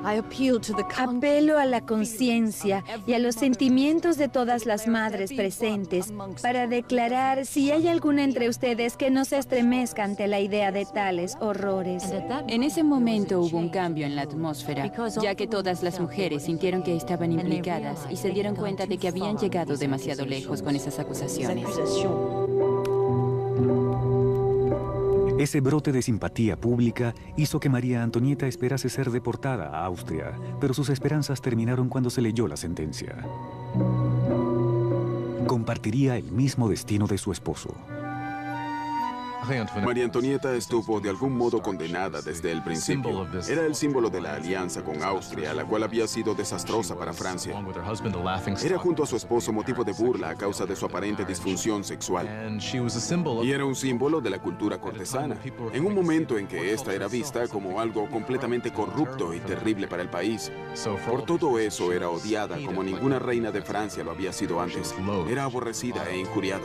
Apelo a la conciencia y a los sentimientos de todas las madres presentes para declarar si hay alguna entre ustedes que no se estremezca ante la idea de tales horrores. En ese momento hubo un cambio en la atmósfera, ya que todas las mujeres sintieron que estaban implicadas y se dieron cuenta de que habían llegado demasiado lejos con esas acusaciones. Ese brote de simpatía pública hizo que María Antonieta esperase ser deportada a Austria, pero sus esperanzas terminaron cuando se leyó la sentencia. Compartiría el mismo destino de su esposo. María Antonieta estuvo de algún modo condenada desde el principio. Era el símbolo de la alianza con Austria, la cual había sido desastrosa para Francia. Era junto a su esposo motivo de burla a causa de su aparente disfunción sexual. Y era un símbolo de la cultura cortesana, en un momento en que esta era vista como algo completamente corrupto y terrible para el país. Por todo eso era odiada como ninguna reina de Francia lo había sido antes. Era aborrecida e injuriada.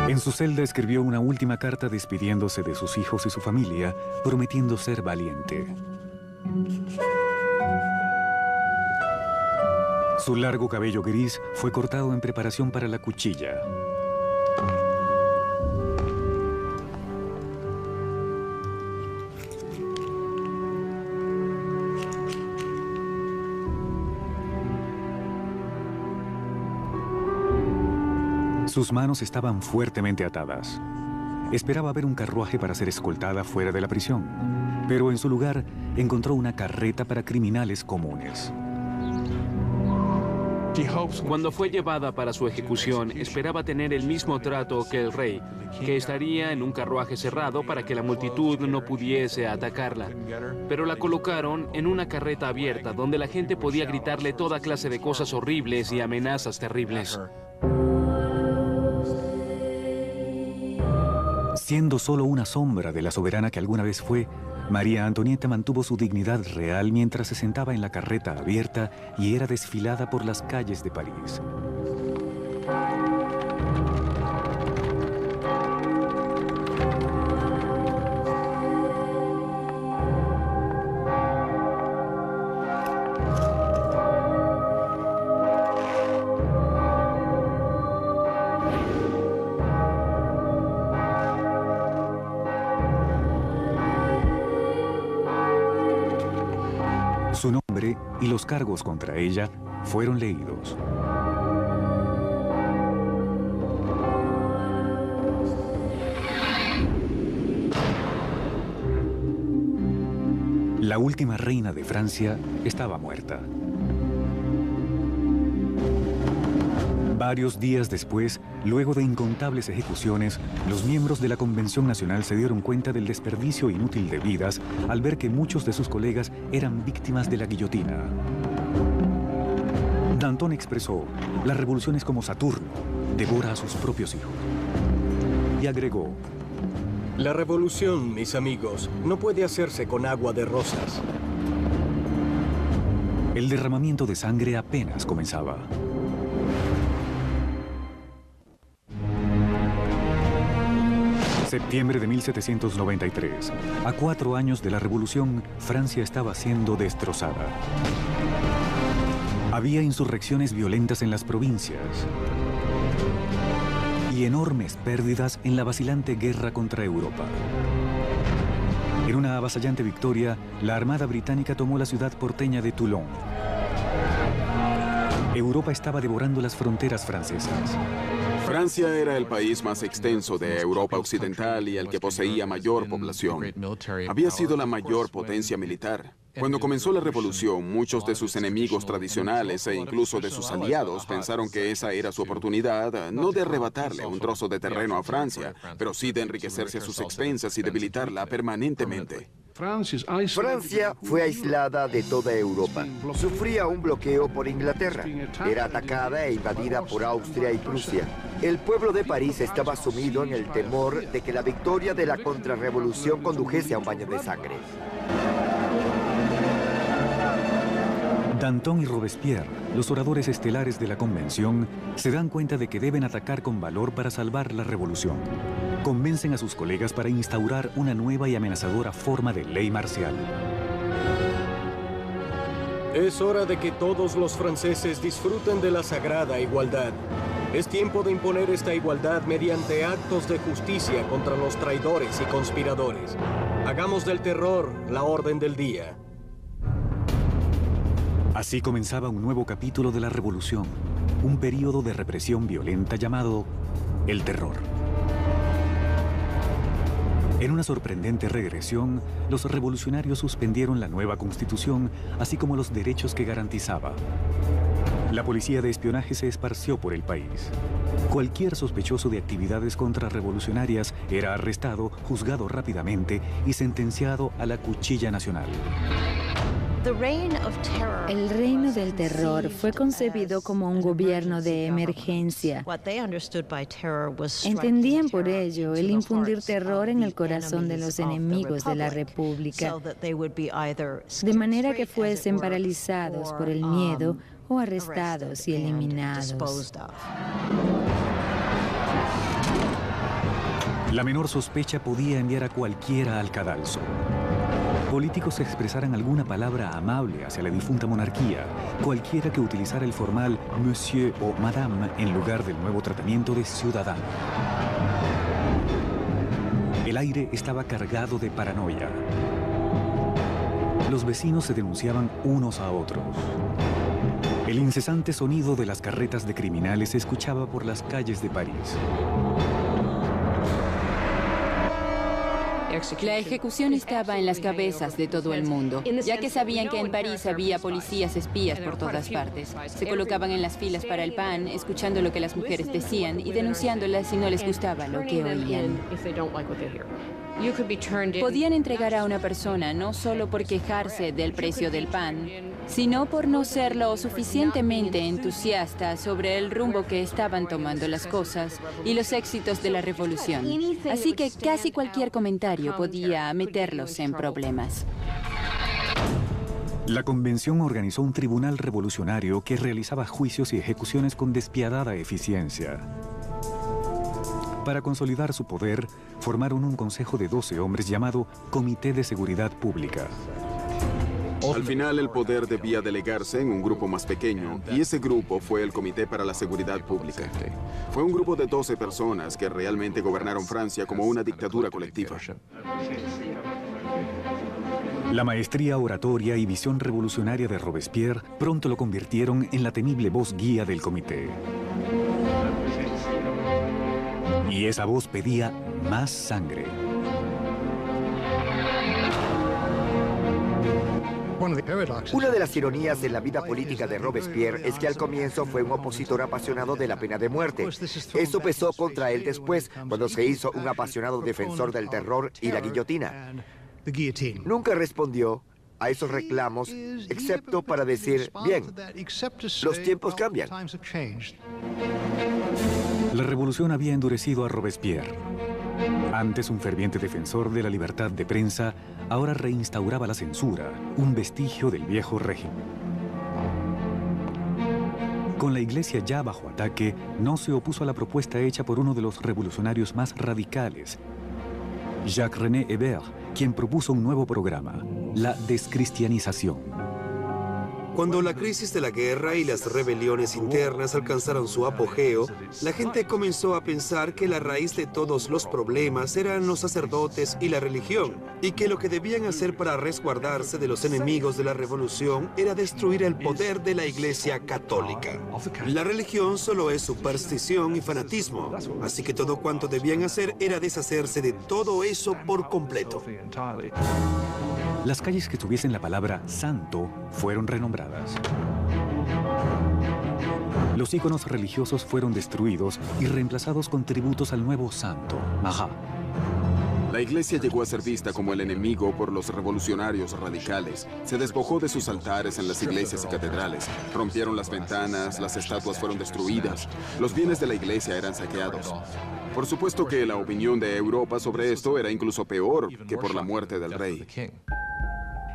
En su celda escribió una última carta despidiéndose de sus hijos y su familia, prometiendo ser valiente. Su largo cabello gris fue cortado en preparación para la cuchilla. Sus manos estaban fuertemente atadas. Esperaba ver un carruaje para ser escoltada fuera de la prisión, pero en su lugar encontró una carreta para criminales comunes. Cuando fue llevada para su ejecución, esperaba tener el mismo trato que el rey, que estaría en un carruaje cerrado para que la multitud no pudiese atacarla. Pero la colocaron en una carreta abierta donde la gente podía gritarle toda clase de cosas horribles y amenazas terribles. Siendo solo una sombra de la soberana que alguna vez fue, María Antonieta mantuvo su dignidad real mientras se sentaba en la carreta abierta y era desfilada por las calles de París. Su nombre y los cargos contra ella fueron leídos. La última reina de Francia estaba muerta. Varios días después, luego de incontables ejecuciones, los miembros de la Convención Nacional se dieron cuenta del desperdicio inútil de vidas al ver que muchos de sus colegas eran víctimas de la guillotina. Danton expresó: la revolución es como Saturno, devora a sus propios hijos. Y agregó: la revolución, mis amigos, no puede hacerse con agua de rosas. El derramamiento de sangre apenas comenzaba. Septiembre de 1793. A 4 años de la Revolución, Francia estaba siendo destrozada. Había insurrecciones violentas en las provincias y enormes pérdidas en la vacilante guerra contra Europa. En una avasallante victoria, la Armada británica tomó la ciudad porteña de Toulon. Europa estaba devorando las fronteras francesas. Francia era el país más extenso de Europa Occidental y el que poseía mayor población. Había sido la mayor potencia militar. Cuando comenzó la revolución, muchos de sus enemigos tradicionales e incluso de sus aliados pensaron que esa era su oportunidad, no de arrebatarle un trozo de terreno a Francia, pero sí de enriquecerse a sus expensas y debilitarla permanentemente. Francia fue aislada de toda Europa. Sufría un bloqueo por Inglaterra. Era atacada e invadida por Austria y Prusia. El pueblo de París estaba sumido en el temor de que la victoria de la contrarrevolución condujese a un baño de sangre. Danton y Robespierre, los oradores estelares de la Convención, se dan cuenta de que deben atacar con valor para salvar la revolución. Convencen a sus colegas para instaurar una nueva y amenazadora forma de ley marcial. Es hora de que todos los franceses disfruten de la sagrada igualdad. Es tiempo de imponer esta igualdad mediante actos de justicia contra los traidores y conspiradores. Hagamos del terror la orden del día. Así comenzaba un nuevo capítulo de la revolución, un período de represión violenta llamado el terror. En una sorprendente regresión, los revolucionarios suspendieron la nueva constitución, así como los derechos que garantizaba. La policía de espionaje se esparció por el país. Cualquier sospechoso de actividades contrarrevolucionarias era arrestado, juzgado rápidamente y sentenciado a la cuchilla nacional. El reino del terror fue concebido como un gobierno de emergencia. Entendían por ello el infundir terror en el corazón de los enemigos de la República, de manera que fuesen paralizados por el miedo o arrestados y eliminados. La menor sospecha podía enviar a cualquiera al cadalso. Políticos expresaran alguna palabra amable hacia la difunta monarquía, cualquiera que utilizara el formal monsieur o madame en lugar del nuevo tratamiento de ciudadano. El aire estaba cargado de paranoia. Los vecinos se denunciaban unos a otros. El incesante sonido de las carretas de criminales se escuchaba por las calles de París. La ejecución estaba en las cabezas de todo el mundo, ya que sabían que en París había policías espías por todas partes. Se colocaban en las filas para el pan, escuchando lo que las mujeres decían y denunciándolas si no les gustaba lo que oían. Podían entregar a una persona no solo por quejarse del precio del pan, sino por no ser lo suficientemente entusiasta sobre el rumbo que estaban tomando las cosas y los éxitos de la revolución. Así que casi cualquier comentario podía meterlos en problemas. La convención organizó un tribunal revolucionario que realizaba juicios y ejecuciones con despiadada eficiencia. Para consolidar su poder, formaron un consejo de 12 hombres llamado Comité de Seguridad Pública. Al final, el poder debía delegarse en un grupo más pequeño, y ese grupo fue el Comité para la Seguridad Pública. Fue un grupo de 12 personas que realmente gobernaron Francia como una dictadura colectiva. La maestría oratoria y visión revolucionaria de Robespierre pronto lo convirtieron en la temible voz guía del comité. Y esa voz pedía más sangre. Una de las ironías en la vida política de Robespierre es que al comienzo fue un opositor apasionado de la pena de muerte. Eso pesó contra él después, cuando se hizo un apasionado defensor del terror y la guillotina. Nunca respondió a esos reclamos, excepto para decir, bien, los tiempos cambian. La revolución había endurecido a Robespierre. Antes un ferviente defensor de la libertad de prensa, ahora reinstauraba la censura, un vestigio del viejo régimen. Con la iglesia ya bajo ataque, no se opuso a la propuesta hecha por uno de los revolucionarios más radicales, Jacques-René Hébert, quien propuso un nuevo programa, la descristianización. Cuando la crisis de la guerra y las rebeliones internas alcanzaron su apogeo, la gente comenzó a pensar que la raíz de todos los problemas eran los sacerdotes y la religión, y que lo que debían hacer para resguardarse de los enemigos de la revolución era destruir el poder de la Iglesia católica. La religión solo es superstición y fanatismo, así que todo cuanto debían hacer era deshacerse de todo eso por completo. Las calles que tuviesen la palabra santo fueron renombradas. Los íconos religiosos fueron destruidos y reemplazados con tributos al nuevo santo, Marat. La iglesia llegó a ser vista como el enemigo por los revolucionarios radicales. Se despojó de sus altares en las iglesias y catedrales. Rompieron las ventanas, las estatuas fueron destruidas. Los bienes de la iglesia eran saqueados. Por supuesto que la opinión de Europa sobre esto era incluso peor que por la muerte del rey.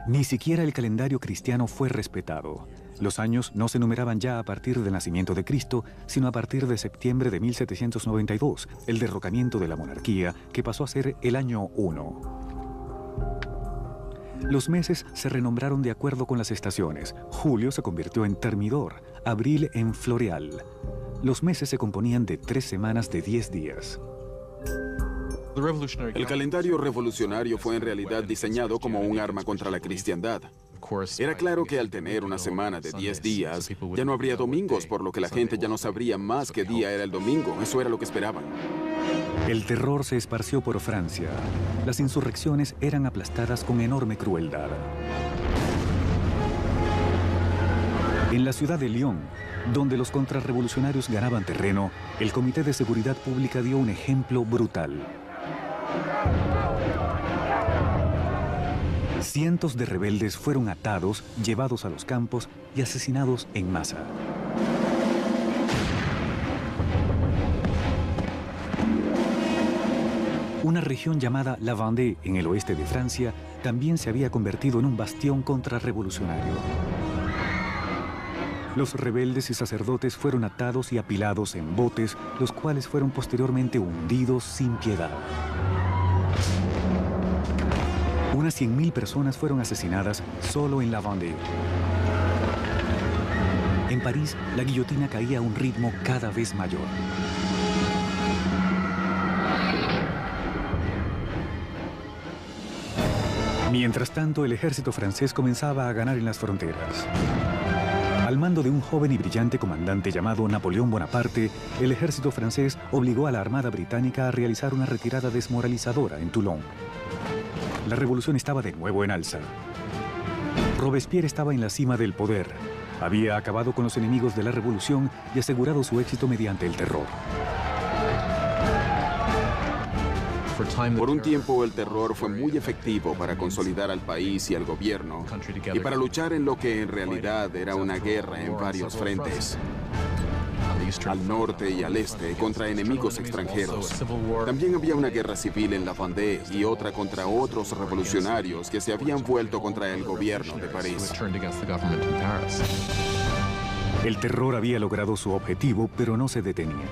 Ni siquiera el calendario cristiano fue respetado. Los años no se numeraban ya a partir del nacimiento de Cristo, sino a partir de septiembre de 1792, el derrocamiento de la monarquía, que pasó a ser el año 1. Los meses se renombraron de acuerdo con las estaciones. Julio se convirtió en Termidor, abril en Floreal. Los meses se componían de 3 semanas de 10 días. El calendario revolucionario fue en realidad diseñado como un arma contra la cristiandad. Era claro que al tener una semana de 10 días, ya no habría domingos, por lo que la gente ya no sabría más qué día era el domingo. Eso era lo que esperaban. El terror se esparció por Francia. Las insurrecciones eran aplastadas con enorme crueldad. En la ciudad de Lyon, donde los contrarrevolucionarios ganaban terreno, el Comité de Seguridad Pública dio un ejemplo brutal. Cientos de rebeldes fueron atados, llevados a los campos y asesinados en masa. Una región llamada La Vendée, en el oeste de Francia, también se había convertido en un bastión contrarrevolucionario. Los rebeldes y sacerdotes fueron atados y apilados en botes, los cuales fueron posteriormente hundidos sin piedad. Unas 100.000 personas fueron asesinadas solo en La Vendée. En París, la guillotina caía a un ritmo cada vez mayor. Mientras tanto, el ejército francés comenzaba a ganar en las fronteras. Al mando de un joven y brillante comandante llamado Napoleón Bonaparte, el ejército francés obligó a la Armada británica a realizar una retirada desmoralizadora en Toulon. La revolución estaba de nuevo en alza. Robespierre estaba en la cima del poder. Había acabado con los enemigos de la revolución y asegurado su éxito mediante el terror. Por un tiempo, el terror fue muy efectivo para consolidar al país y al gobierno, y para luchar en lo que en realidad era una guerra en varios frentes, al norte y al este, contra enemigos extranjeros. También había una guerra civil en La Vendée y otra contra otros revolucionarios que se habían vuelto contra el gobierno de París. El terror había logrado su objetivo, pero no se detenía.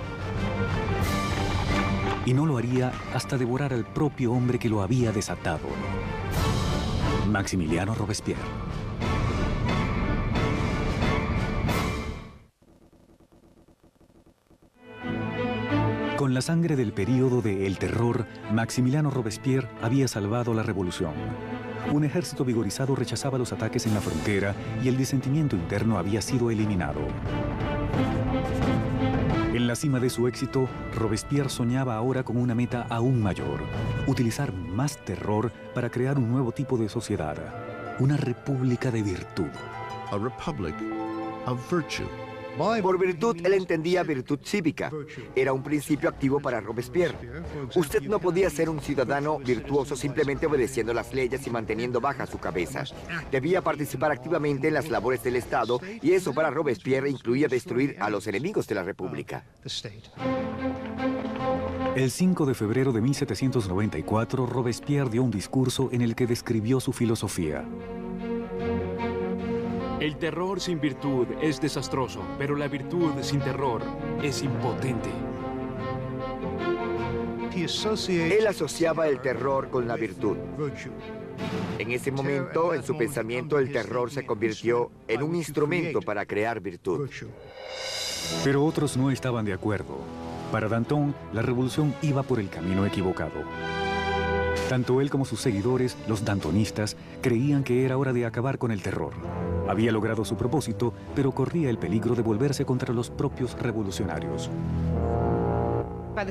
Y no lo haría hasta devorar al propio hombre que lo había desatado, Maximiliano Robespierre. Con la sangre del período de El Terror, Maximiliano Robespierre había salvado la revolución. Un ejército vigorizado rechazaba los ataques en la frontera y el disentimiento interno había sido eliminado. En la cima de su éxito, Robespierre soñaba ahora con una meta aún mayor: utilizar más terror para crear un nuevo tipo de sociedad, una república de virtud. A republic of virtue. Por virtud, él entendía virtud cívica. Era un principio activo para Robespierre. Usted no podía ser un ciudadano virtuoso simplemente obedeciendo las leyes y manteniendo baja su cabeza. Debía participar activamente en las labores del Estado, y eso para Robespierre incluía destruir a los enemigos de la República. El 5 de febrero de 1794, Robespierre dio un discurso en el que describió su filosofía. El terror sin virtud es desastroso, pero la virtud sin terror es impotente. Él asociaba el terror con la virtud. En ese momento, en su pensamiento, el terror se convirtió en un instrumento para crear virtud. Pero otros no estaban de acuerdo. Para Danton, la revolución iba por el camino equivocado. Tanto él como sus seguidores, los dantonistas, creían que era hora de acabar con el terror. Había logrado su propósito, pero corría el peligro de volverse contra los propios revolucionarios.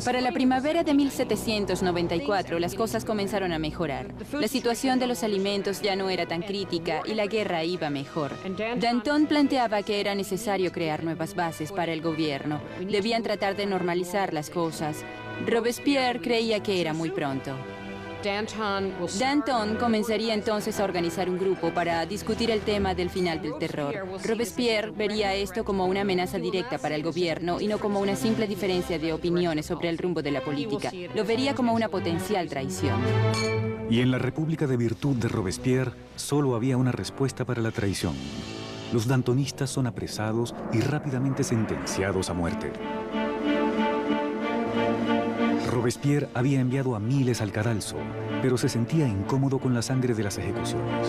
Para la primavera de 1794, las cosas comenzaron a mejorar. La situación de los alimentos ya no era tan crítica y la guerra iba mejor. Danton planteaba que era necesario crear nuevas bases para el gobierno. Debían tratar de normalizar las cosas. Robespierre creía que era muy pronto. Danton comenzaría entonces a organizar un grupo para discutir el tema del final del terror. Robespierre vería esto como una amenaza directa para el gobierno y no como una simple diferencia de opiniones sobre el rumbo de la política. Lo vería como una potencial traición. Y en la República de Virtud de Robespierre solo había una respuesta para la traición. Los dantonistas son apresados y rápidamente sentenciados a muerte. Robespierre había enviado a miles al cadalso, pero se sentía incómodo con la sangre de las ejecuciones.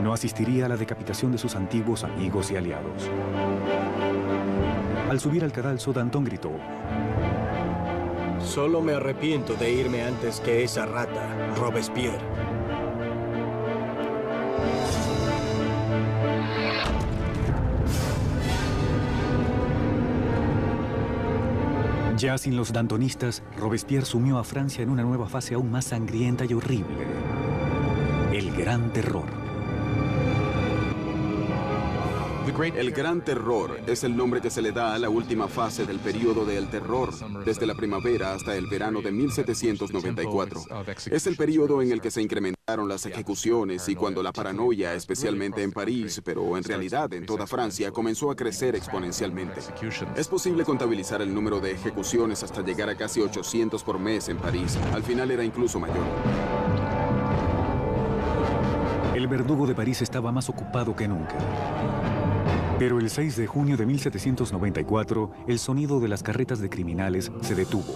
No asistiría a la decapitación de sus antiguos amigos y aliados. Al subir al cadalso, Danton gritó: Solo me arrepiento de irme antes que esa rata, Robespierre. Ya sin los dantonistas, Robespierre sumió a Francia en una nueva fase aún más sangrienta y horrible: el Gran Terror. El Gran Terror es el nombre que se le da a la última fase del período del terror, desde la primavera hasta el verano de 1794. Es el período en el que se incrementaron las ejecuciones y cuando la paranoia, especialmente en París, pero en realidad en toda Francia, comenzó a crecer exponencialmente. Es posible contabilizar el número de ejecuciones hasta llegar a casi 800 por mes en París. Al final era incluso mayor. El verdugo de París estaba más ocupado que nunca. Pero el 6 de junio de 1794, el sonido de las carretas de criminales se detuvo.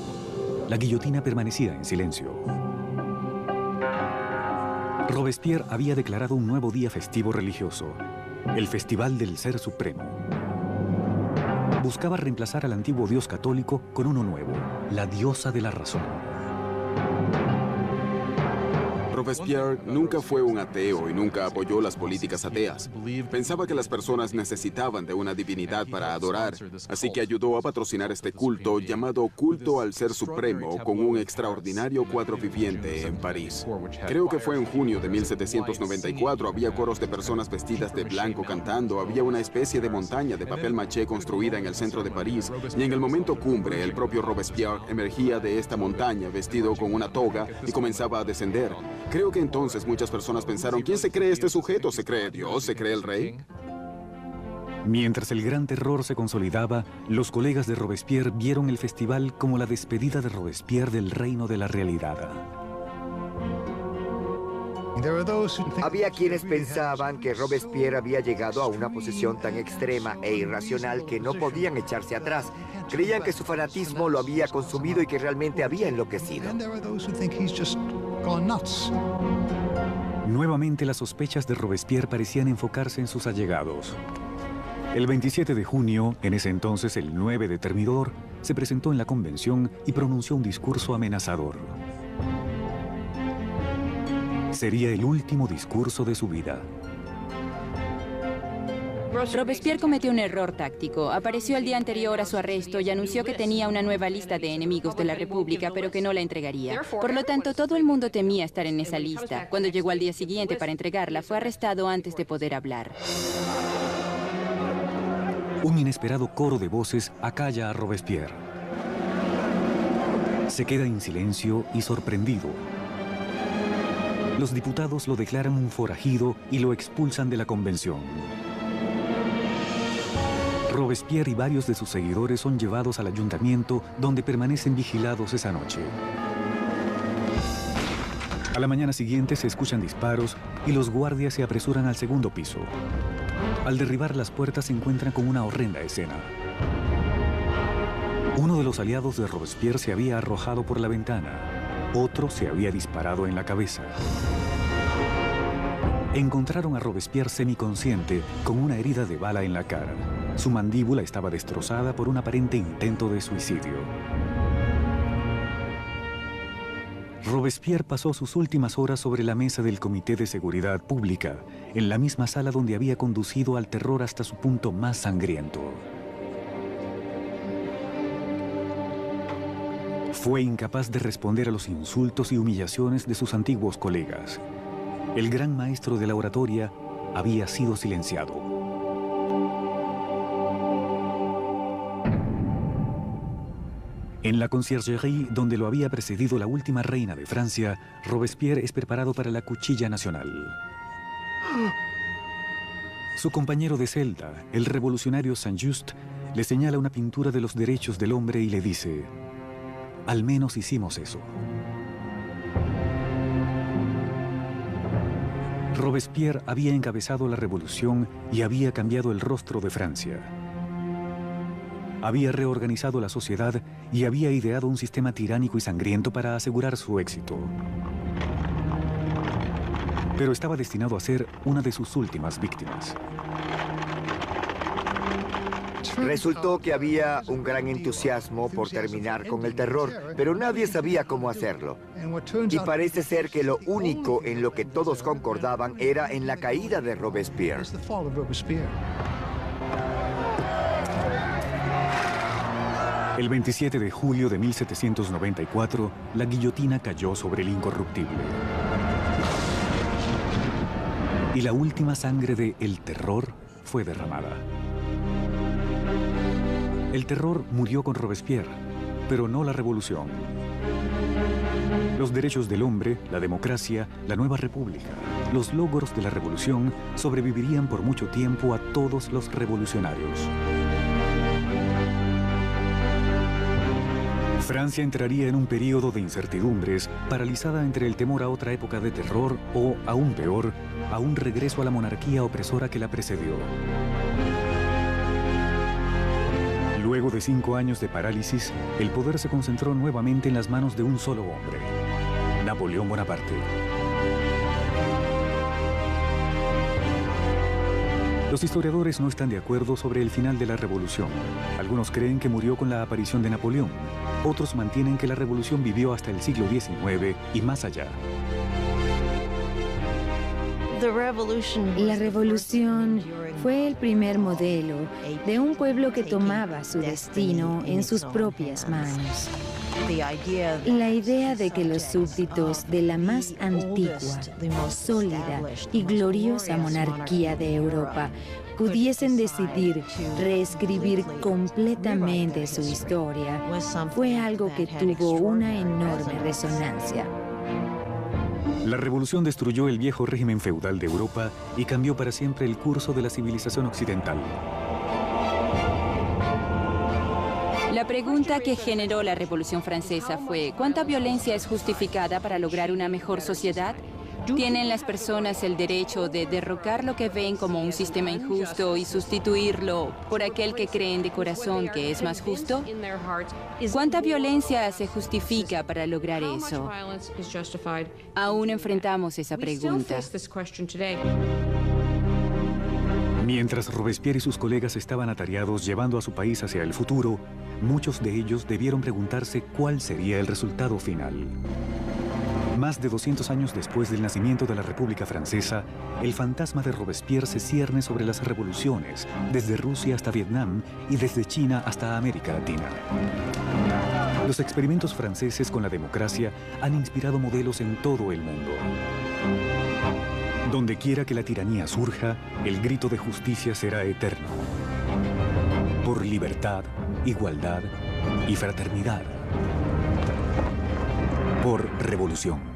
La guillotina permanecía en silencio. Robespierre había declarado un nuevo día festivo religioso, el Festival del Ser Supremo. Buscaba reemplazar al antiguo dios católico con uno nuevo, la diosa de la razón. Robespierre nunca fue un ateo y nunca apoyó las políticas ateas. Pensaba que las personas necesitaban de una divinidad para adorar, así que ayudó a patrocinar este culto llamado Culto al Ser Supremo con un extraordinario cuadro viviente en París. Creo que fue en junio de 1794, había coros de personas vestidas de blanco cantando, había una especie de montaña de papel maché construida en el centro de París, y en el momento cumbre el propio Robespierre emergía de esta montaña vestido con una toga y comenzaba a descender. Creo que entonces muchas personas pensaron, ¿quién se cree este sujeto? ¿Se cree Dios? ¿Se cree el rey? Mientras el gran terror se consolidaba, los colegas de Robespierre vieron el festival como la despedida de Robespierre del reino de la realidad. Había quienes pensaban que Robespierre había llegado a una posición tan extrema e irracional que no podían echarse atrás. Creían que su fanatismo lo había consumido y que realmente había enloquecido. Nuevamente las sospechas de Robespierre parecían enfocarse en sus allegados. El 27 de junio, en ese entonces el 9 de Thermidor, se presentó en la convención y pronunció un discurso amenazador. Sería el último discurso de su vida. Robespierre cometió un error táctico. Apareció el día anterior a su arresto y anunció que tenía una nueva lista de enemigos de la República, pero que no la entregaría. Por lo tanto, todo el mundo temía estar en esa lista. Cuando llegó al día siguiente para entregarla, fue arrestado antes de poder hablar. Un inesperado coro de voces acalla a Robespierre. Se queda en silencio y sorprendido. Los diputados lo declaran un forajido y lo expulsan de la convención. Robespierre y varios de sus seguidores son llevados al ayuntamiento, donde permanecen vigilados esa noche. A la mañana siguiente se escuchan disparos y los guardias se apresuran al segundo piso. Al derribar las puertas se encuentran con una horrenda escena. Uno de los aliados de Robespierre se había arrojado por la ventana. Otro se había disparado en la cabeza. Encontraron a Robespierre semiconsciente con una herida de bala en la cara. Su mandíbula estaba destrozada por un aparente intento de suicidio. Robespierre pasó sus últimas horas sobre la mesa del Comité de Seguridad Pública, en la misma sala donde había conducido al terror hasta su punto más sangriento. Fue incapaz de responder a los insultos y humillaciones de sus antiguos colegas. El gran maestro de la oratoria había sido silenciado. En la conciergerie, donde lo había precedido la última reina de Francia, Robespierre es preparado para la cuchilla nacional. Su compañero de celda, el revolucionario Saint-Just, le señala una pintura de los derechos del hombre y le dice: al menos hicimos eso. Robespierre había encabezado la revolución y había cambiado el rostro de Francia. Había reorganizado la sociedad y había ideado un sistema tiránico y sangriento para asegurar su éxito. Pero estaba destinado a ser una de sus últimas víctimas. Resultó que había un gran entusiasmo por terminar con el terror, pero nadie sabía cómo hacerlo. Y parece ser que lo único en lo que todos concordaban era en la caída de Robespierre. El 27 de julio de 1794, la guillotina cayó sobre el incorruptible. Y la última sangre de El Terror fue derramada. El terror murió con Robespierre, pero no la revolución. Los derechos del hombre, la democracia, la nueva república, los logros de la revolución sobrevivirían por mucho tiempo a todos los revolucionarios. Francia entraría en un período de incertidumbres, paralizada entre el temor a otra época de terror o, aún peor, a un regreso a la monarquía opresora que la precedió. Luego de 5 años de parálisis, el poder se concentró nuevamente en las manos de un solo hombre, Napoleón Bonaparte. Los historiadores no están de acuerdo sobre el final de la revolución. Algunos creen que murió con la aparición de Napoleón. Otros mantienen que la revolución vivió hasta el siglo XIX y más allá. La revolución fue el primer modelo de un pueblo que tomaba su destino en sus propias manos. La idea de que los súbditos de la más antigua, sólida y gloriosa monarquía de Europa pudiesen decidir reescribir completamente su historia fue algo que tuvo una enorme resonancia. La revolución destruyó el viejo régimen feudal de Europa y cambió para siempre el curso de la civilización occidental. La pregunta que generó la Revolución Francesa fue: ¿cuánta violencia es justificada para lograr una mejor sociedad? ¿Tienen las personas el derecho de derrocar lo que ven como un sistema injusto y sustituirlo por aquel que creen de corazón que es más justo? ¿Cuánta violencia se justifica para lograr eso? Aún enfrentamos esa pregunta. Mientras Robespierre y sus colegas estaban atareados llevando a su país hacia el futuro, muchos de ellos debieron preguntarse cuál sería el resultado final. Más de 200 años después del nacimiento de la República Francesa, el fantasma de Robespierre se cierne sobre las revoluciones, desde Rusia hasta Vietnam y desde China hasta América Latina. Los experimentos franceses con la democracia han inspirado modelos en todo el mundo. Donde quiera que la tiranía surja, el grito de justicia será eterno. Por libertad, igualdad y fraternidad. Por revolución.